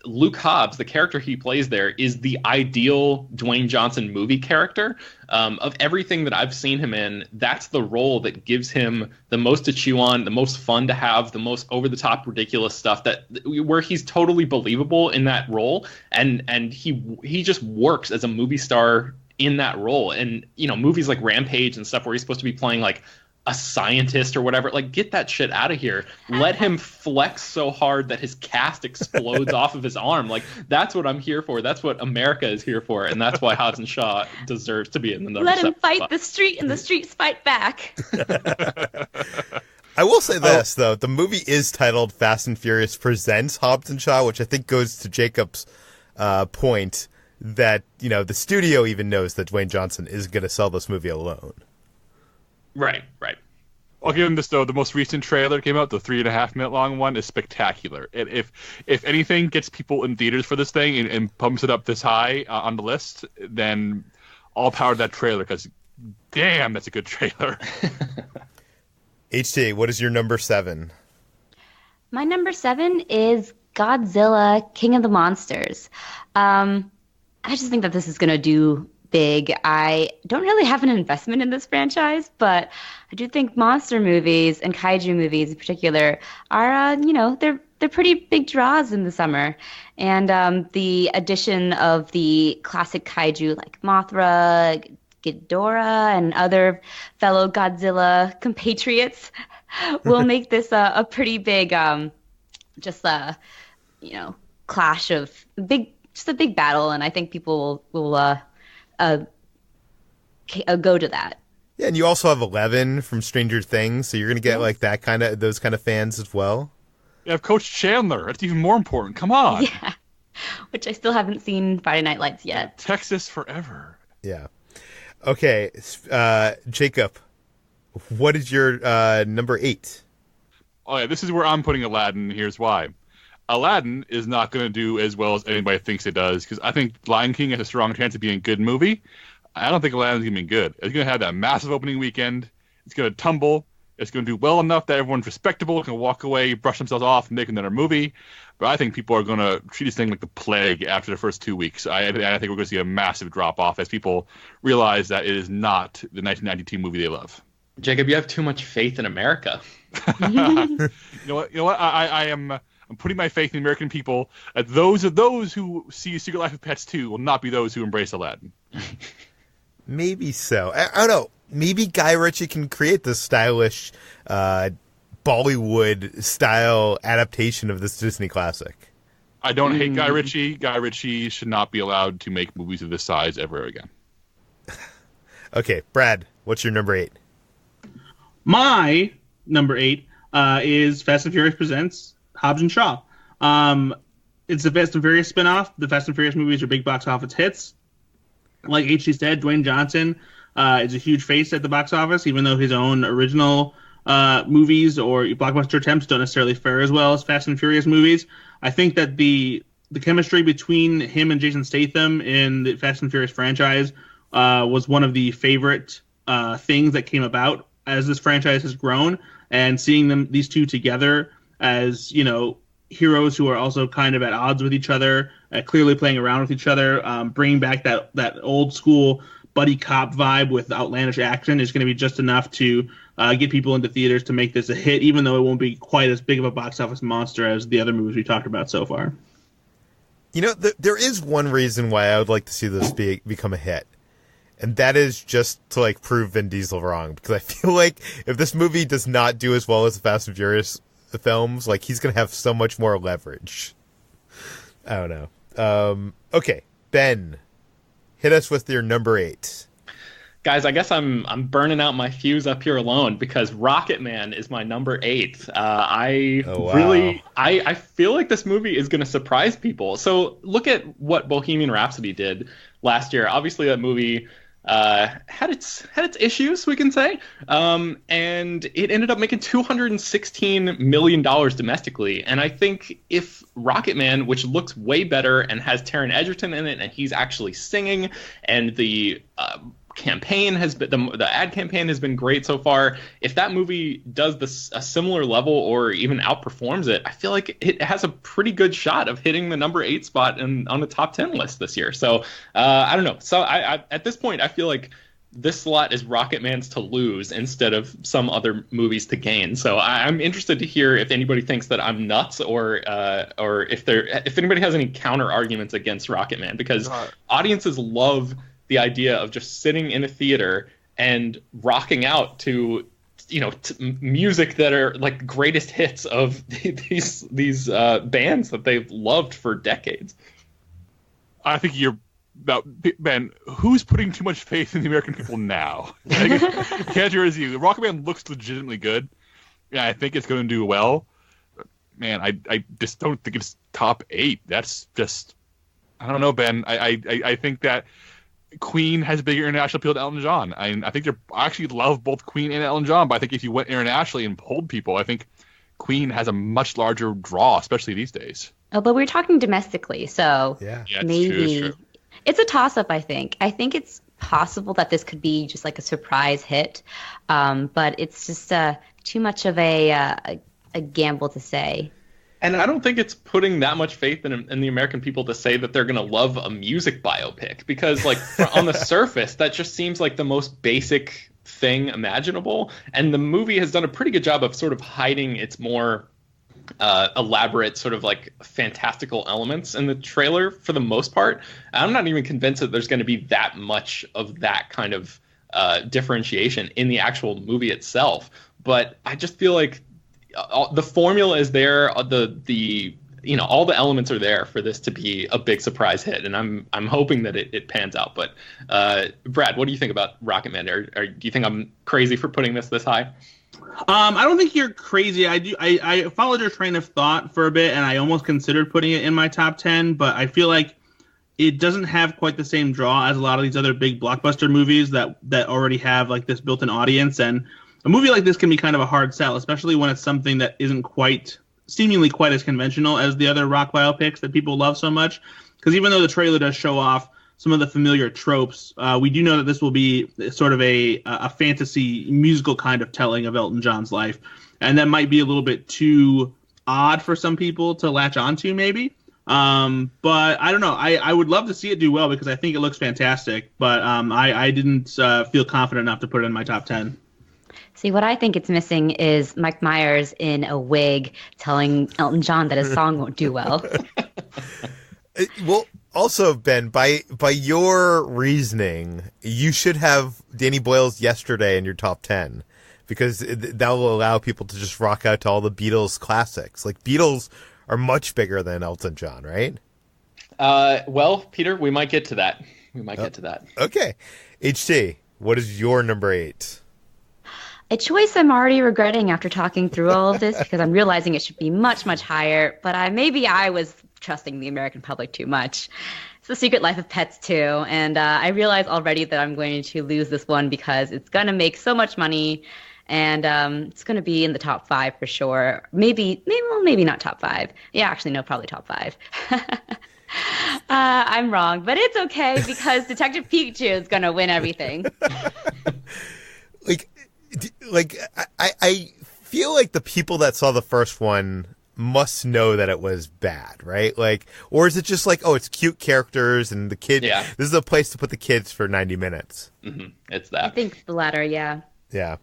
Luke Hobbs, the character he plays there, is the ideal Dwayne Johnson movie character. Of everything that I've seen him in, that's the role that gives him the most to chew on, the most fun to have, the most over-the-top ridiculous stuff where he's totally believable in that role. And he just works as a movie star in that role. And, movies like Rampage and stuff where he's supposed to be playing like a scientist or whatever, like get that shit out of here. Let him flex so hard that his cast explodes off of his arm. Like that's what I'm here for. That's what America is here for. And that's why Hobbs and Shaw deserves to be in the number. Let him fight the street and the streets fight back. I will say this, though. The movie is titled Fast and Furious Presents Hobbs and Shaw, which I think goes to Jacob's point that, the studio even knows that Dwayne Johnson is going to sell this movie alone. Right. I'll give him this, though. The most recent trailer came out, the 3.5-minute long one, is spectacular. If anything gets people in theaters for this thing and pumps it up this high on the list, then all power to that trailer, because damn, that's a good trailer. HT, what is your number 7? My number 7 is Godzilla, King of the Monsters. I just think that this is going to do big. I don't really have an investment in this franchise, but I do think monster movies and kaiju movies in particular are, they're pretty big draws in the summer. And the addition of the classic kaiju like Mothra, Ghidorah, and other fellow Godzilla compatriots will make this a pretty big, clash of just a big battle. And I think people will go to that. Yeah, and you also have 11 from Stranger Things, so you're going to get like those kind of fans as well. You have Coach Chandler. That's even more important. Come on. Yeah, which I still haven't seen Friday Night Lights yet. Texas forever. Yeah. Okay, Jacob, what is your number 8? Oh yeah, this is where I'm putting Aladdin. Here's why. Aladdin is not going to do as well as anybody thinks it does, because I think Lion King has a strong chance of being a good movie. I don't think Aladdin's going to be good. It's going to have that massive opening weekend. It's going to tumble. It's going to do well enough that everyone's respectable, can walk away, brush themselves off, and make another movie. But I think people are going to treat this thing like the plague after the first 2 weeks. I think we're going to see a massive drop-off as people realize that it is not the 1992 movie they love. Jacob, you have too much faith in America. You know what? I'm putting my faith in the American people. Those who see Secret Life of Pets 2 will not be those who embrace Aladdin. Maybe so. I don't know. Maybe Guy Ritchie can create this stylish Bollywood-style adaptation of this Disney classic. I don't hate Guy Ritchie. Guy Ritchie should not be allowed to make movies of this size ever again. Okay, Brad, what's your number 8? My number 8 is Fast and Furious Presents Hobbs and Shaw. It's the Fast and Furious spinoff. The Fast and Furious movies are big box office hits. Like HC said, Dwayne Johnson is a huge face at the box office, even though his own original movies or blockbuster attempts don't necessarily fare as well as Fast and Furious movies. I think that the chemistry between him and Jason Statham in the Fast and Furious franchise was one of the favorite things that came about as this franchise has grown, and seeing these two together as, you know, heroes who are also kind of at odds with each other, clearly playing around with each other, bringing back that old school buddy cop vibe with outlandish action is going to be just enough to get people into theaters to make this a hit, even though it won't be quite as big of a box office monster as the other movies we talked about so far. You know, there is one reason why I would like to see this become a hit. And that is just to, like, prove Vin Diesel wrong. Because I feel like if this movie does not do as well as the Fast and Furious films, like, he's going to have so much more leverage. I don't know. Okay, Ben, hit us with your number 8. Guys, I guess I'm burning out my fuse up here alone because Rocketman is my number 8. I feel like this movie is going to surprise people. So look at what Bohemian Rhapsody did last year. Obviously, that movie had its issues, we can say, and it ended up making $216 million domestically. And I think if Rocketman, which looks way better and has Taron Egerton in it, and he's actually singing, and the campaign has been the ad campaign has been great so far. If that movie does a similar level or even outperforms it, I feel like it has a pretty good shot of hitting the number 8 spot on the top 10 list this year. So I don't know. So I at this point I feel like this slot is Rocketman's to lose instead of some other movies to gain. So I'm interested to hear if anybody thinks that I'm nuts or if anybody has any counter arguments against Rocketman, because audiences love the idea of just sitting in a theater and rocking out to, you know, music that are like greatest hits of these bands that they've loved for decades. I think you're about, Ben, who's putting too much faith in the American people now? Can't you see? Rocketman looks legitimately good. Yeah, I think it's going to do well. But man, I just don't think it's top 8. That's just, I don't know, Ben. I think that Queen has bigger international appeal to Elton John. I think I actually love both Queen and Elton John, but I think if you went internationally and polled people, I think Queen has a much larger draw, especially these days. Oh, but we're talking domestically, so maybe it's a toss-up, I think. I think it's possible that this could be just like a surprise hit, but it's just too much of a gamble to say. And I don't think it's putting that much faith in the American people to say that they're going to love a music biopic, because, like, on the surface, that just seems like the most basic thing imaginable. And the movie has done a pretty good job of sort of hiding its more elaborate, sort of like fantastical elements in the trailer for the most part. I'm not even convinced that there's going to be that much of that kind of differentiation in the actual movie itself. But I just feel like the formula is there, the you know, all the elements are there for this to be a big surprise hit, and I'm hoping that it pans out. But Brad, what do you think about Rocketman? Or do you think I'm crazy for putting this high? I don't think you're crazy. I followed your train of thought for a bit, and I almost considered putting it in my top 10, but I feel like it doesn't have quite the same draw as a lot of these other big blockbuster movies that already have like this built-in audience. And a movie like this can be kind of a hard sell, especially when it's something that isn't seemingly quite as conventional as the other rock biopics that people love so much. Because even though the trailer does show off some of the familiar tropes, we do know that this will be sort of a fantasy musical kind of telling of Elton John's life. And that might be a little bit too odd for some people to latch onto, maybe. But I don't know. I would love to see it do well because I think it looks fantastic. But I didn't feel confident enough to put it in my top 10. See, what I think it's missing is Mike Myers in a wig telling Elton John that his song won't do well. Well, also, Ben, by your reasoning, you should have Danny Boyle's Yesterday in your top 10, because that will allow people to just rock out to all the Beatles classics. Like, Beatles are much bigger than Elton John, right? Well, Peter, we might get to that. Okay. HT, what is your number 8? A choice I'm already regretting after talking through all of this, because I'm realizing it should be much, much higher, but maybe I was trusting the American public too much. It's The Secret Life of Pets 2, and I realize already that I'm going to lose this one because it's going to make so much money, and it's going to be in the top 5 for sure. Maybe not top 5. Yeah, actually, no, probably top 5. I'm wrong, but it's okay because Detective Pikachu is going to win everything. I feel like the people that saw the first one must know that it was bad, right? Like, or is it just like, oh, it's cute characters and the kid? Yeah. This is a place to put the kids for 90 minutes. Mm-hmm. It's that. I think the latter, yeah. Yeah.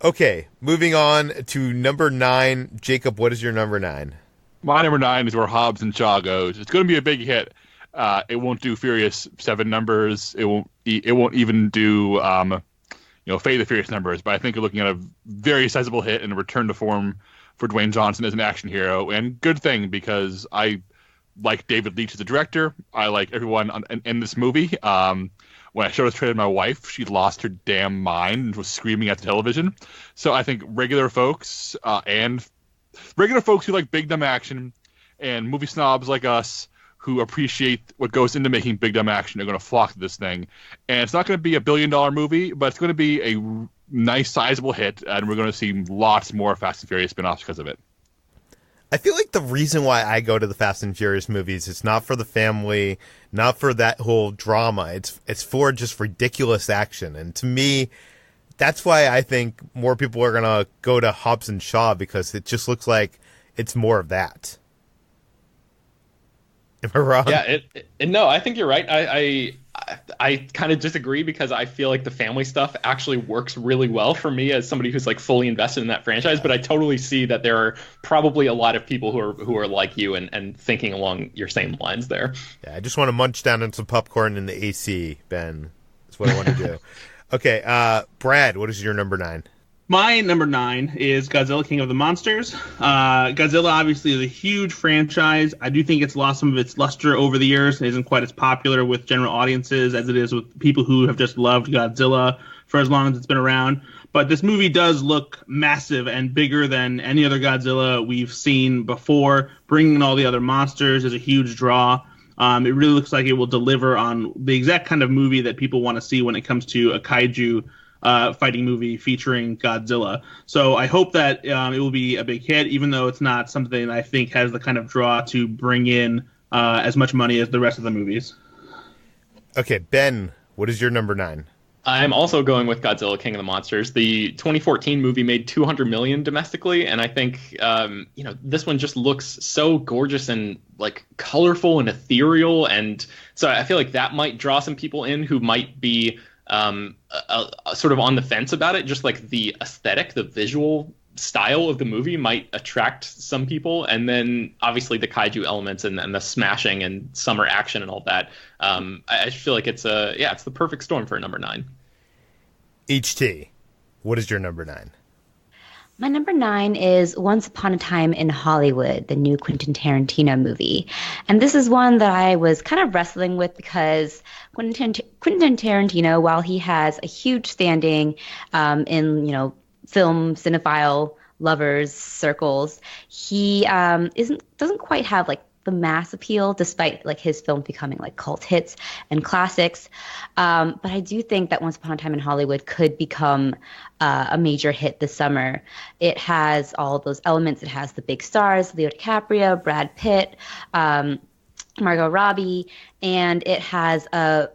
Okay, moving on to number 9. Jacob, what is your number 9? My number 9 is where Hobbs and Shaw goes. It's going to be a big hit. It won't do Furious 7 numbers. It won't even do Fate of the Furious numbers. But I think you're looking at a very sizable hit and a return to form for Dwayne Johnson as an action hero. And good thing, because I like David Leitch as a director. I like everyone in this movie. When I showed this trailer to my wife, she lost her damn mind and was screaming at the television. So I think regular folks who like big dumb action and movie snobs like us who appreciate what goes into making big dumb action are going to flock to this thing. And it's not going to be a $1 billion movie, but it's going to be a nice sizable hit, and we're going to see lots more Fast and Furious spin-offs because of it. I feel like the reason why I go to the Fast and Furious movies is not for the family, not for that whole drama. It's for just ridiculous action. And to me, that's why I think more people are going to go to Hobbs and Shaw, because it just looks like it's more of that. Am I wrong? Yeah, no, I think you're right. I kind of disagree, because I feel like the family stuff actually works really well for me as somebody who's like fully invested in that franchise. But I totally see that there are probably a lot of people who are like you and thinking along your same lines there. Yeah, I just want to munch down on some popcorn in the AC, Ben. That's what I want to do. Okay, Brad, what is your number 9? My number 9 is Godzilla, King of the Monsters. Godzilla obviously is a huge franchise. I do think it's lost some of its luster over the years. It isn't quite as popular with general audiences as it is with people who have just loved Godzilla for as long as it's been around. But this movie does look massive and bigger than any other Godzilla we've seen before. Bringing in all the other monsters is a huge draw. It really looks like it will deliver on the exact kind of movie that people want to see when it comes to a kaiju fighting movie featuring Godzilla. So I hope that it will be a big hit, even though it's not something that I think has the kind of draw to bring in as much money as the rest of the movies. Okay, Ben, what is your number 9? I'm also going with Godzilla, King of the Monsters. The 2014 movie made $200 million domestically, and I think this one just looks so gorgeous and like colorful and ethereal, and so I feel like that might draw some people in who might be sort of on the fence about it. Just like the aesthetic, the visual style of the movie might attract some people, and then obviously the kaiju elements and the smashing and summer action and all that. I feel like it's the perfect storm for a number 9. HT, what is your number 9? My number 9 is Once Upon a Time in Hollywood, the new Quentin Tarantino movie. And this is one that I was kind of wrestling with because Quentin Tarantino, while he has a huge standing in, film cinephile lovers circles, he doesn't quite have like the mass appeal, despite like his film becoming like cult hits and classics. But I do think that Once Upon a Time in Hollywood could become a major hit this summer. It has all of those elements. It has the big stars, Leo DiCaprio, Brad Pitt, Margot Robbie, and it has a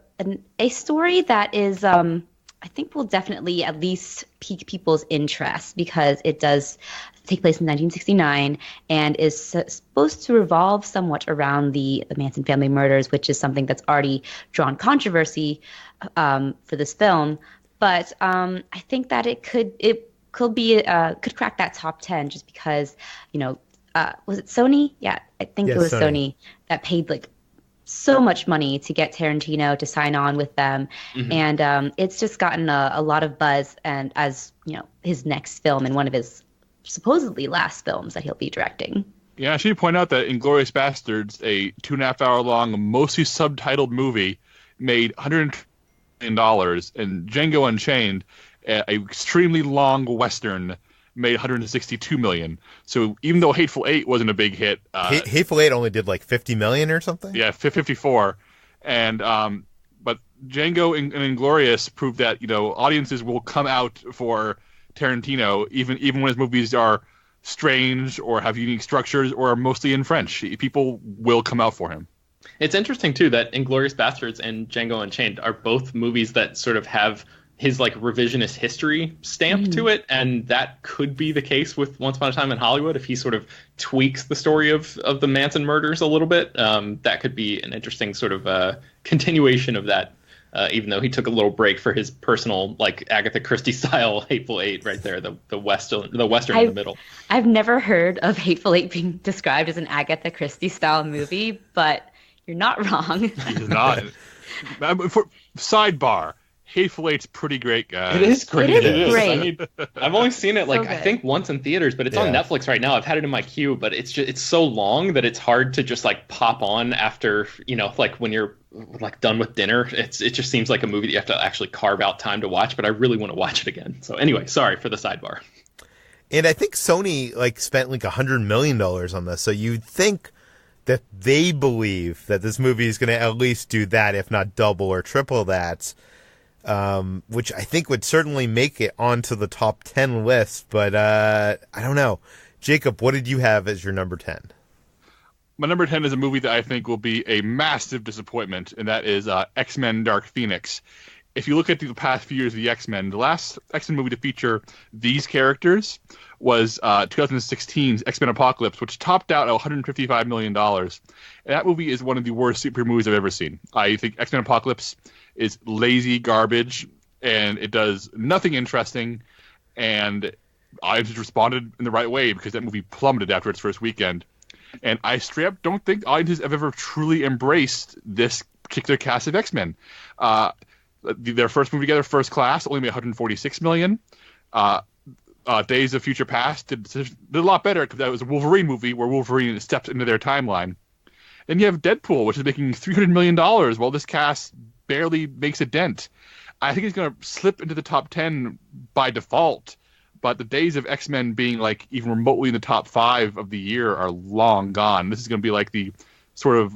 story that is I think will definitely at least pique people's interest, because it does take place in 1969 and is supposed to revolve somewhat around the Manson family murders, which is something that's already drawn controversy for this film. But I think that it could crack that top 10 just because, was it Sony? Yeah, I think it was Sony that paid like so much money to get Tarantino to sign on with them. Mm-hmm. And it's just gotten a lot of buzz, and as his next film and one of his supposedly last films that he'll be directing. Yeah, I should point out that Inglourious Bastards, a 2.5 hour long, mostly subtitled movie, made $100 million, and Django Unchained, an extremely long Western, made $162 million. So even though Hateful Eight wasn't a big hit, Hateful Eight only did like 50 million or something. Yeah, 54, and but Django and Inglourious proved that audiences will come out for Tarantino, even when his movies are strange or have unique structures or are mostly in French. People will come out for him. It's interesting, too, that Inglourious Basterds and Django Unchained are both movies that sort of have his like revisionist history stamp to it, and that could be the case with Once Upon a Time in Hollywood if he sort of tweaks the story of the Manson murders a little bit. That could be an interesting sort of continuation of that, even though he took a little break for his personal like Agatha Christie style Hateful Eight right there, the western in the middle. I've never heard of Hateful Eight being described as an Agatha Christie style movie, but you're not wrong. He's not. For sidebar, Hateful Eight's pretty great, guys. It is great. It is great. I mean, I've only seen it like I think once in theaters, but it's on Yeah. Netflix right now. I've had it in my queue, but it's so long that it's hard to just like pop on after, like when you're like done with dinner. It just seems like a movie that you have to actually carve out time to watch, but I really want to watch it again. So anyway, sorry for the sidebar. And I think Sony like spent like $100 million on this, so you'd think that they believe that this movie is going to at least do that, if not double or triple that, which I think would certainly make it onto the top 10 list. But I don't know. Jacob, what did you have as your number 10? My number 10 is a movie that I think will be a massive disappointment, and that is X-Men Dark Phoenix. If you look at the past few years of the X-Men, the last X-Men movie to feature these characters was 2016's X-Men Apocalypse, which topped out at $155 million. And that movie is one of the worst superhero movies I've ever seen. I think X-Men Apocalypse is lazy garbage, and it does nothing interesting, and I just responded in the right way because that movie plummeted after its first weekend. And I straight up don't think audiences have ever truly embraced this particular cast of X-Men. Their first movie together, First Class, only made $146 million. Days of Future Past did a lot better because that was a Wolverine movie where Wolverine steps into their timeline. Then you have Deadpool, which is making $300 million, while this cast barely makes a dent. I think it's going to slip into the top 10 by default, but the days of X-Men being like even remotely in the top 5 of the year are long gone. This is going to be like the sort of,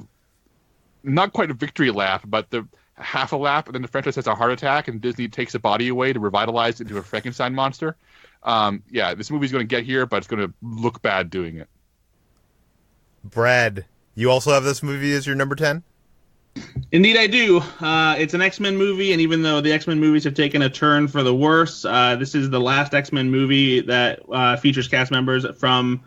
not quite a victory lap, but the half a lap, and then the franchise has a heart attack, and Disney takes the body away to revitalize it into a Frankenstein monster. This movie's going to get here, but it's going to look bad doing it. Brad, you also have this movie as your number 10? Indeed, I do. It's an X-Men movie, and even though the X-Men movies have taken a turn for the worse, this is the last X-Men movie that features cast members from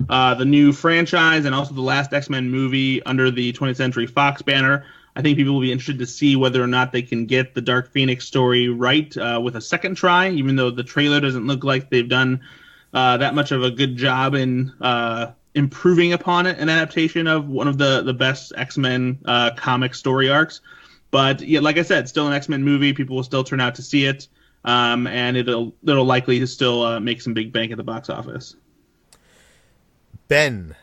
the new franchise, and also the last X-Men movie under the 20th Century Fox banner. I think people will be interested to see whether or not they can get the Dark Phoenix story right with a second try, even though the trailer doesn't look like they've done that much of a good job in improving upon it, an adaptation of one of the best X-Men comic story arcs. But yeah, like I said, still an X-Men movie. People will still turn out to see it, and it'll likely still make some big bank at the box office. Ben,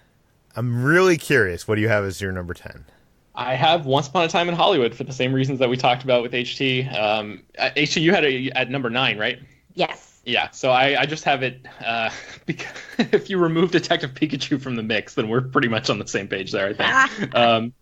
I'm really curious. What do you have as your number 10? I have Once Upon a Time in Hollywood for the same reasons that we talked about with HT. HT, you had it at number 9, right? Yes. Yeah, so I just have it because if you remove Detective Pikachu from the mix, then we're pretty much on the same page there, I think.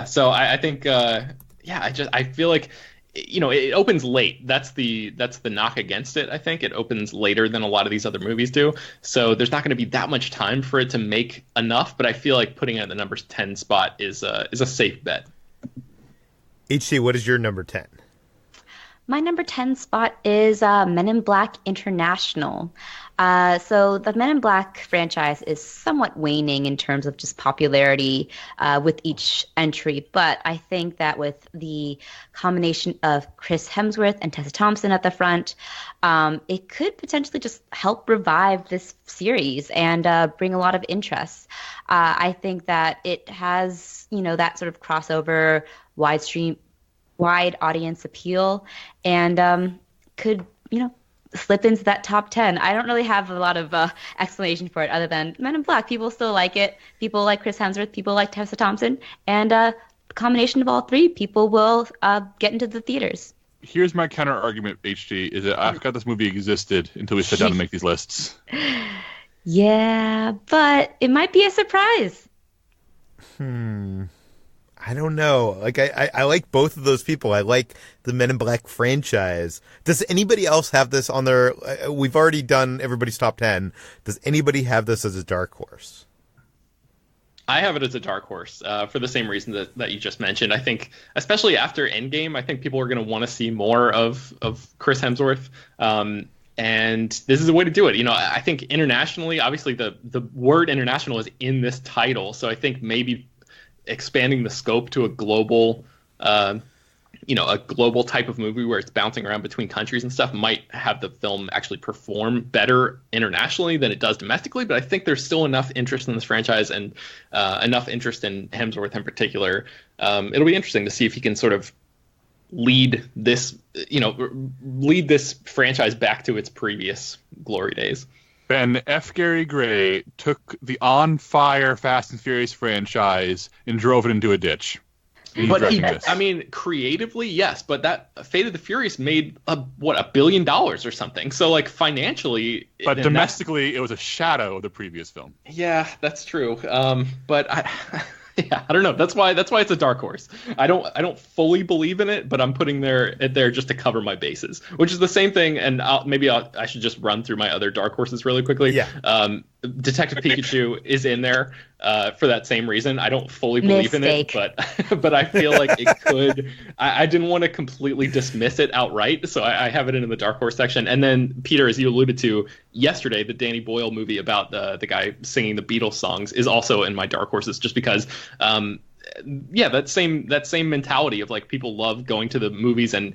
So I think, I feel like, it opens late. That's the knock against it, I think. It opens later than a lot of these other movies do. So there's not going to be that much time for it to make enough, but I feel like putting it at the number 10 spot is a safe bet. HC, what is your number 10? My number 10 spot is Men in Black International. So the Men in Black franchise is somewhat waning in terms of just popularity with each entry. But I think that with the combination of Chris Hemsworth and Tessa Thompson at the front, it could potentially just help revive this series and bring a lot of interest. I think that it has, that sort of crossover, wide audience appeal, and could, slip into that top 10. I don't really have a lot of explanation for it other than Men in Black. People still like it. People like Chris Hemsworth. People like Tessa Thompson. And the combination of all three, people will get into the theaters. Here's my counter argument, HG, is that I forgot this movie existed until we sat down to make these lists. Yeah, but it might be a surprise. I I don't know. Like, I like both of those people. I like the Men in Black franchise. Does anybody else have this on their... we've already done everybody's top 10. Does anybody have this as a dark horse? I have it as a dark horse for the same reason that you just mentioned. I think, especially after Endgame, I think people are going to want to see more of Chris Hemsworth. And this is a way to do it. You know, I think internationally, obviously the word international is in this title. So I think maybe expanding the scope to a global, a global type of movie where it's bouncing around between countries and stuff might have the film actually perform better internationally than it does domestically. But I think there's still enough interest in this franchise and enough interest in Hemsworth in particular. It'll be interesting to see if he can sort of lead this franchise back to its previous glory days. Ben F. Gary Gray took the on fire Fast and Furious franchise and drove it into a ditch. Creatively, yes, but that Fate of the Furious made $1 billion or something. So, like, financially, but domestically, it was a shadow of the previous film. Yeah, that's true. But I don't know. That's why it's a dark horse. I don't fully believe in it, but I'm putting it there just to cover my bases, which is the same thing. And I should just run through my other dark horses really quickly. Yeah. Detective Pikachu is in there for that same reason. I don't fully believe in it, but I feel like it could. I didn't want to completely dismiss it outright, so I have it in the dark horse section. And then Peter, as you alluded to yesterday, the Danny Boyle movie about the guy singing the Beatles songs is also in my dark horses, just because. That same mentality of, like, people love going to the movies and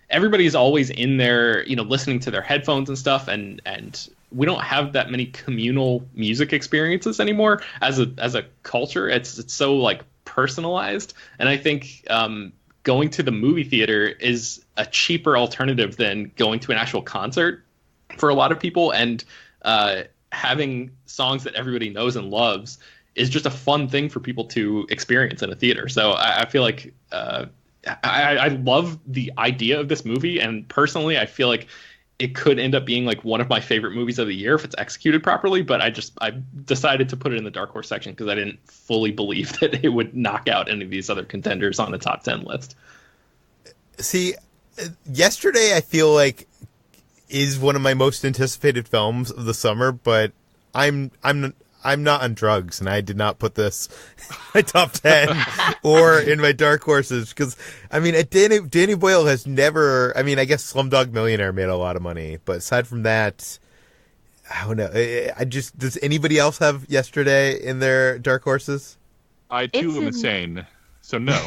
everybody's always in there, listening to their headphones and stuff, and we don't have that many communal music experiences anymore as a culture. It's so, like, personalized, and I think going to the movie theater is a cheaper alternative than going to an actual concert for a lot of people, and having songs that everybody knows and loves is just a fun thing for people to experience in a theater. So I feel like I love the idea of this movie, and personally, I feel like it could end up being, like, one of my favorite movies of the year if it's executed properly. But I decided to put it in the dark horse section because I didn't fully believe that it would knock out any of these other contenders on the top 10 list. See, yesterday I feel like is one of my most anticipated films of the summer, but I'm not on drugs, and I did not put this in my top 10 or in my dark horses, because, Danny Boyle has never, I guess Slumdog Millionaire made a lot of money, but aside from that, I don't know. Does anybody else have yesterday in their dark horses? I, too, am insane, so no.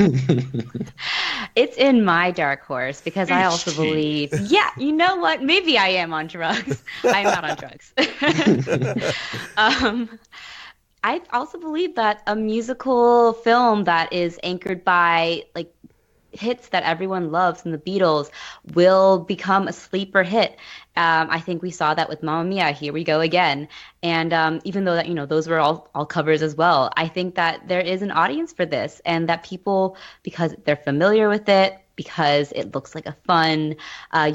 It's in my dark horse because I also believe, you know what? Maybe I am on drugs. I'm not on drugs. I also believe that a musical film that is anchored by, like, hits that everyone loves from the Beatles will become a sleeper hit. I think we saw that with Mamma Mia, Here We Go Again. And even though that, those were all covers as well, I think that there is an audience for this, and that people, because they're familiar with it, because it looks like a fun,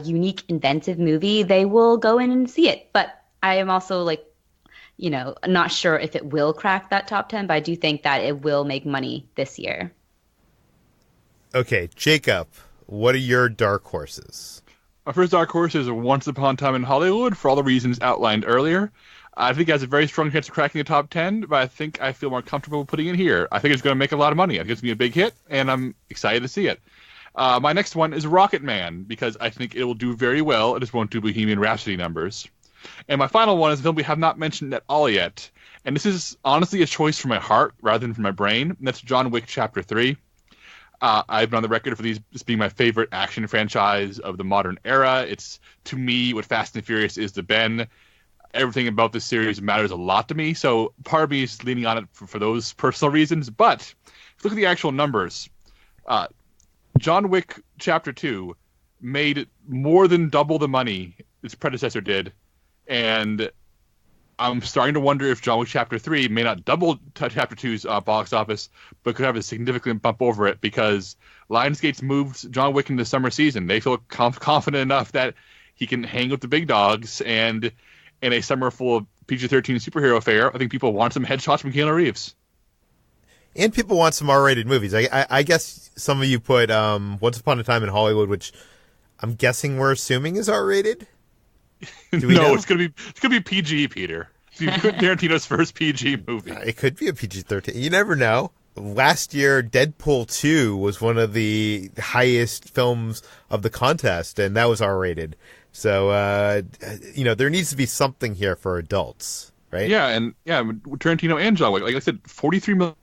unique, inventive movie, they will go in and see it. But I am also, like, not sure if it will crack that top 10, but I do think that it will make money this year. Okay, Jacob, what are your dark horses? My first dark horse is Once Upon a Time in Hollywood, for all the reasons outlined earlier. I think it has a very strong chance of cracking the top 10, but I feel more comfortable putting it here. I think it's going to make a lot of money. I think it's going to be a big hit, and I'm excited to see it. My next one is Rocketman, because I think it will do very well. It just won't do Bohemian Rhapsody numbers. And my final one is a film we have not mentioned at all yet. And this is honestly a choice from my heart rather than from my brain. And that's John Wick Chapter 3. I've been on the record for this being my favorite action franchise of the modern era. It's, to me, what Fast and Furious is to Ben. Everything about this series matters a lot to me. So part of me is leaning on it for those personal reasons. But if you look at the actual numbers, John Wick Chapter 2 made more than double the money its predecessor did. And I'm starting to wonder if John Wick Chapter 3 may not double Chapter 2's box office, but could have a significant bump over it, because Lionsgate's moved John Wick into the summer season. They feel confident enough that he can hang with the big dogs, and in a summer full of PG-13 superhero fare, I think people want some headshots from Keanu Reeves. And people want some R-rated movies. I guess some of you put Once Upon a Time in Hollywood, which I'm guessing we're assuming is R-rated. No, it's gonna be PG, Peter. Tarantino's first PG movie. It could be a PG-13. You never know. Last year, Deadpool 2 was one of the highest films of the contest, and that was R-rated. So, there needs to be something here for adults, right? Yeah, and Tarantino and John Wick. Like I said, 43 million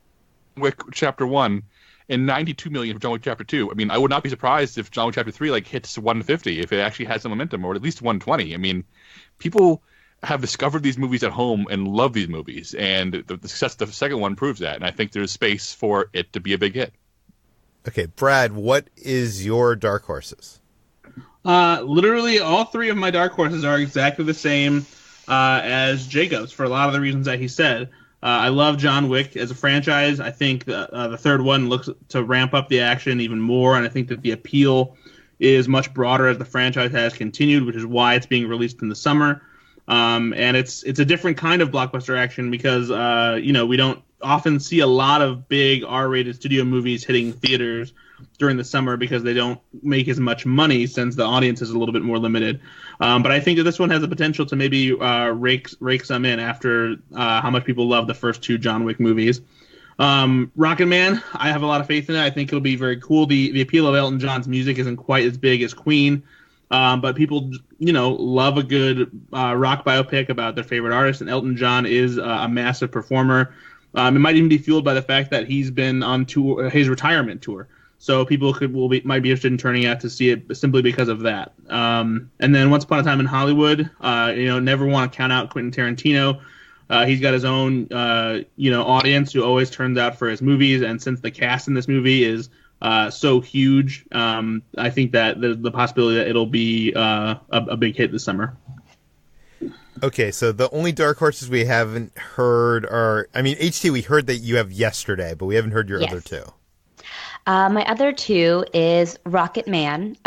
Wick Chapter 1 and 92 million for John Wick Chapter 2. I mean, I would not be surprised if John Wick Chapter 3 hits 150, if it actually has some momentum, or at least 120. I mean, people have discovered these movies at home and love these movies, and the success of the second one proves that, and I think there's space for it to be a big hit. Okay, Brad, what is your dark horses? Literally all three of my dark horses are exactly the same as Jacob's for a lot of the reasons that he said. I love John Wick as a franchise. I think the third one looks to ramp up the action even more, and I think that the appeal is much broader as the franchise has continued, which is why it's being released in the summer. And it's a different kind of blockbuster action because we don't often see a lot of big R-rated studio movies hitting theaters during the summer because they don't make as much money since the audience is a little bit more limited. But I think that this one has the potential to maybe rake some in after how much people love the first two John Wick movies. Rocketman, I have a lot of faith in it. I think it'll be very cool. The appeal of Elton John's music isn't quite as big as Queen. But people, love a good rock biopic about their favorite artist, and Elton John is a massive performer. It might even be fueled by the fact that he's been on tour, his retirement tour. So people might be interested in turning out to see it simply because of that. And then Once Upon a Time in Hollywood, never want to count out Quentin Tarantino. He's got his own, audience who always turns out for his movies, and since the cast in this movie is so huge, I think that there's the possibility that it'll be a big hit this summer. Okay, so the only dark horses we haven't heard are, HT, we heard that you have Yesterday, but we haven't heard your other two. My other two is Rocketman.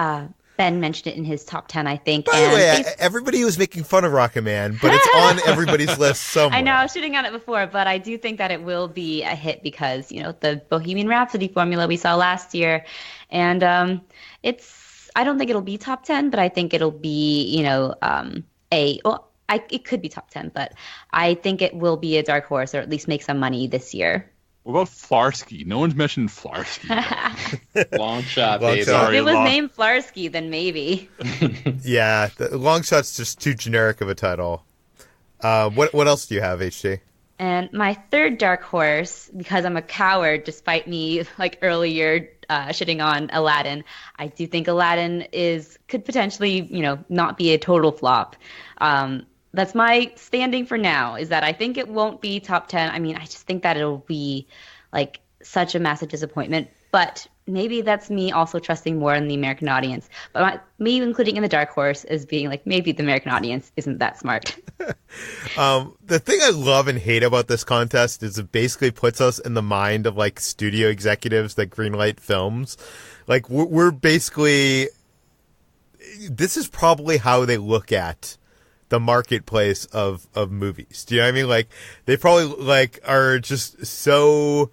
Ben mentioned it in his top 10, I think. By the way, everybody was making fun of Rocketman, but it's on everybody's list somewhere. I know, I was shooting on it before, but I do think that it will be a hit because, the Bohemian Rhapsody formula we saw last year. And I don't think it'll be top 10, but I think it'll be, it could be top 10, but I think it will be a dark horse or at least make some money this year. What about Flarsky? No one's mentioned Flarsky. Long shot, baby. If it was named Flarsky, then maybe. Yeah, the long shot's just too generic of a title. What else do you have, HT? And my third dark horse, because I'm a coward, despite me earlier shitting on Aladdin, I do think Aladdin could potentially, not be a total flop. That's my standing for now, is that I think it won't be top 10. I just think that it'll be such a massive disappointment, but maybe that's me also trusting more in the American audience. But me including in the dark horse is being maybe the American audience isn't that smart. The thing I love and hate about this contest is it basically puts us in the mind of studio executives that greenlight films. We're basically, this is probably how they look at the marketplace of movies. Do you know what I mean? They probably are just so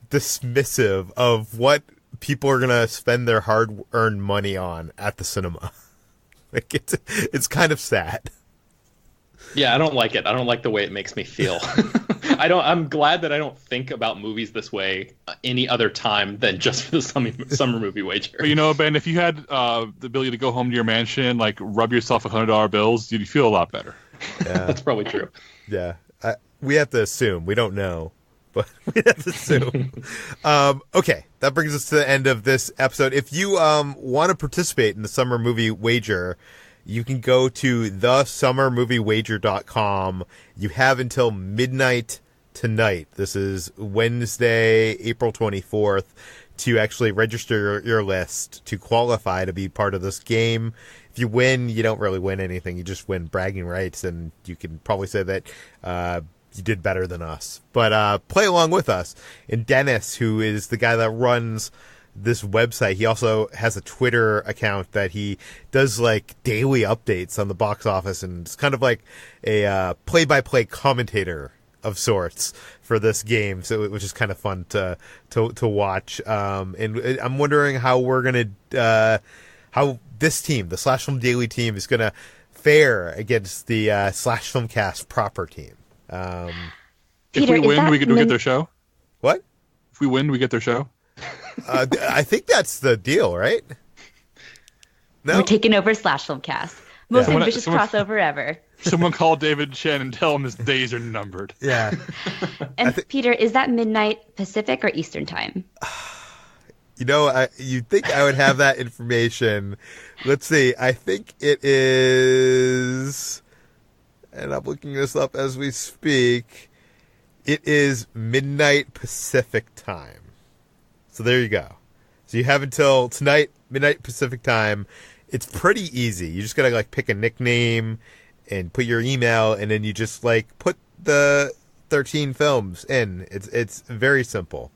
dismissive of what people are gonna spend their hard-earned money on at the cinema. It's kind of sad. Yeah, I don't like it. I don't like the way it makes me feel. I'm glad that I don't think about movies this way any other time than just for the summer movie wager. But Ben, if you had the ability to go home to your mansion, rub yourself $100 bills, you'd feel a lot better. Yeah, that's probably true. Yeah, we have to assume. We don't know, but we have to assume. Okay, that brings us to the end of this episode. If you want to participate in the summer movie wager, you can go to thesummermoviewager.com. You have until midnight tonight. This is Wednesday, April 24th, to actually register your list to qualify to be part of this game. If you win, you don't really win anything. You just win bragging rights, and you can probably say that you did better than us. But play along with us. And Dennis, who is the guy that runs this website, he also has a Twitter account that he does daily updates on the box office, and it's kind of like a play-by-play commentator of sorts for this game, so it was just kind of fun to watch. And I'm wondering how we're gonna how this team, the Slash Film Daily team, is gonna fare against the Slash Filmcast proper team. Peter, if we win, we get their show. What? If we win, we get their show. I think that's the deal, right? No? We're taking over Slash Filmcast. Most Yeah. ambitious crossover ever. Someone call David Chen and tell him his days are numbered. Yeah. And Peter, is that midnight Pacific or Eastern time? You know, you'd think I would have that information. Let's see. I think it is, and I'm looking this up as we speak, it is midnight Pacific time. So there you go. So you have until tonight, midnight Pacific time. It's pretty easy. You just gotta pick a nickname and put your email, and then you just put the 13 films in. It's very simple.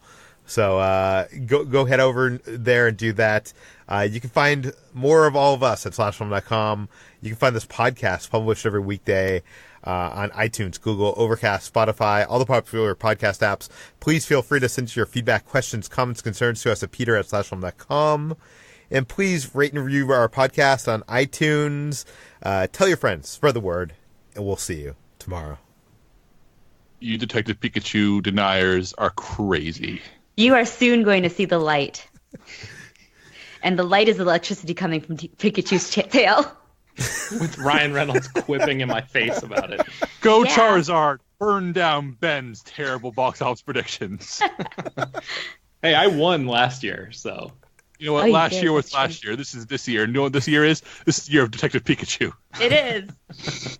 So go head over there and do that. You can find more of all of us at slashfilm.com. You can find this podcast published every weekday on iTunes, Google, Overcast, Spotify, all the popular podcast apps. Please feel free to send your feedback, questions, comments, concerns to us at peter@slashfilm.com. And please rate and review our podcast on iTunes. Tell your friends, spread the word, and we'll see you tomorrow. You Detective Pikachu deniers are crazy. You are soon going to see the light. And the light is electricity coming from Pikachu's tail. With Ryan Reynolds quipping in my face about it. Go Yeah. Charizard! Burn down Ben's terrible box office predictions. Hey, I won last year, so. You know what? Oh, you last did, year was that's last year. This is this year. You know what this year is? This is the year of Detective Pikachu. It is.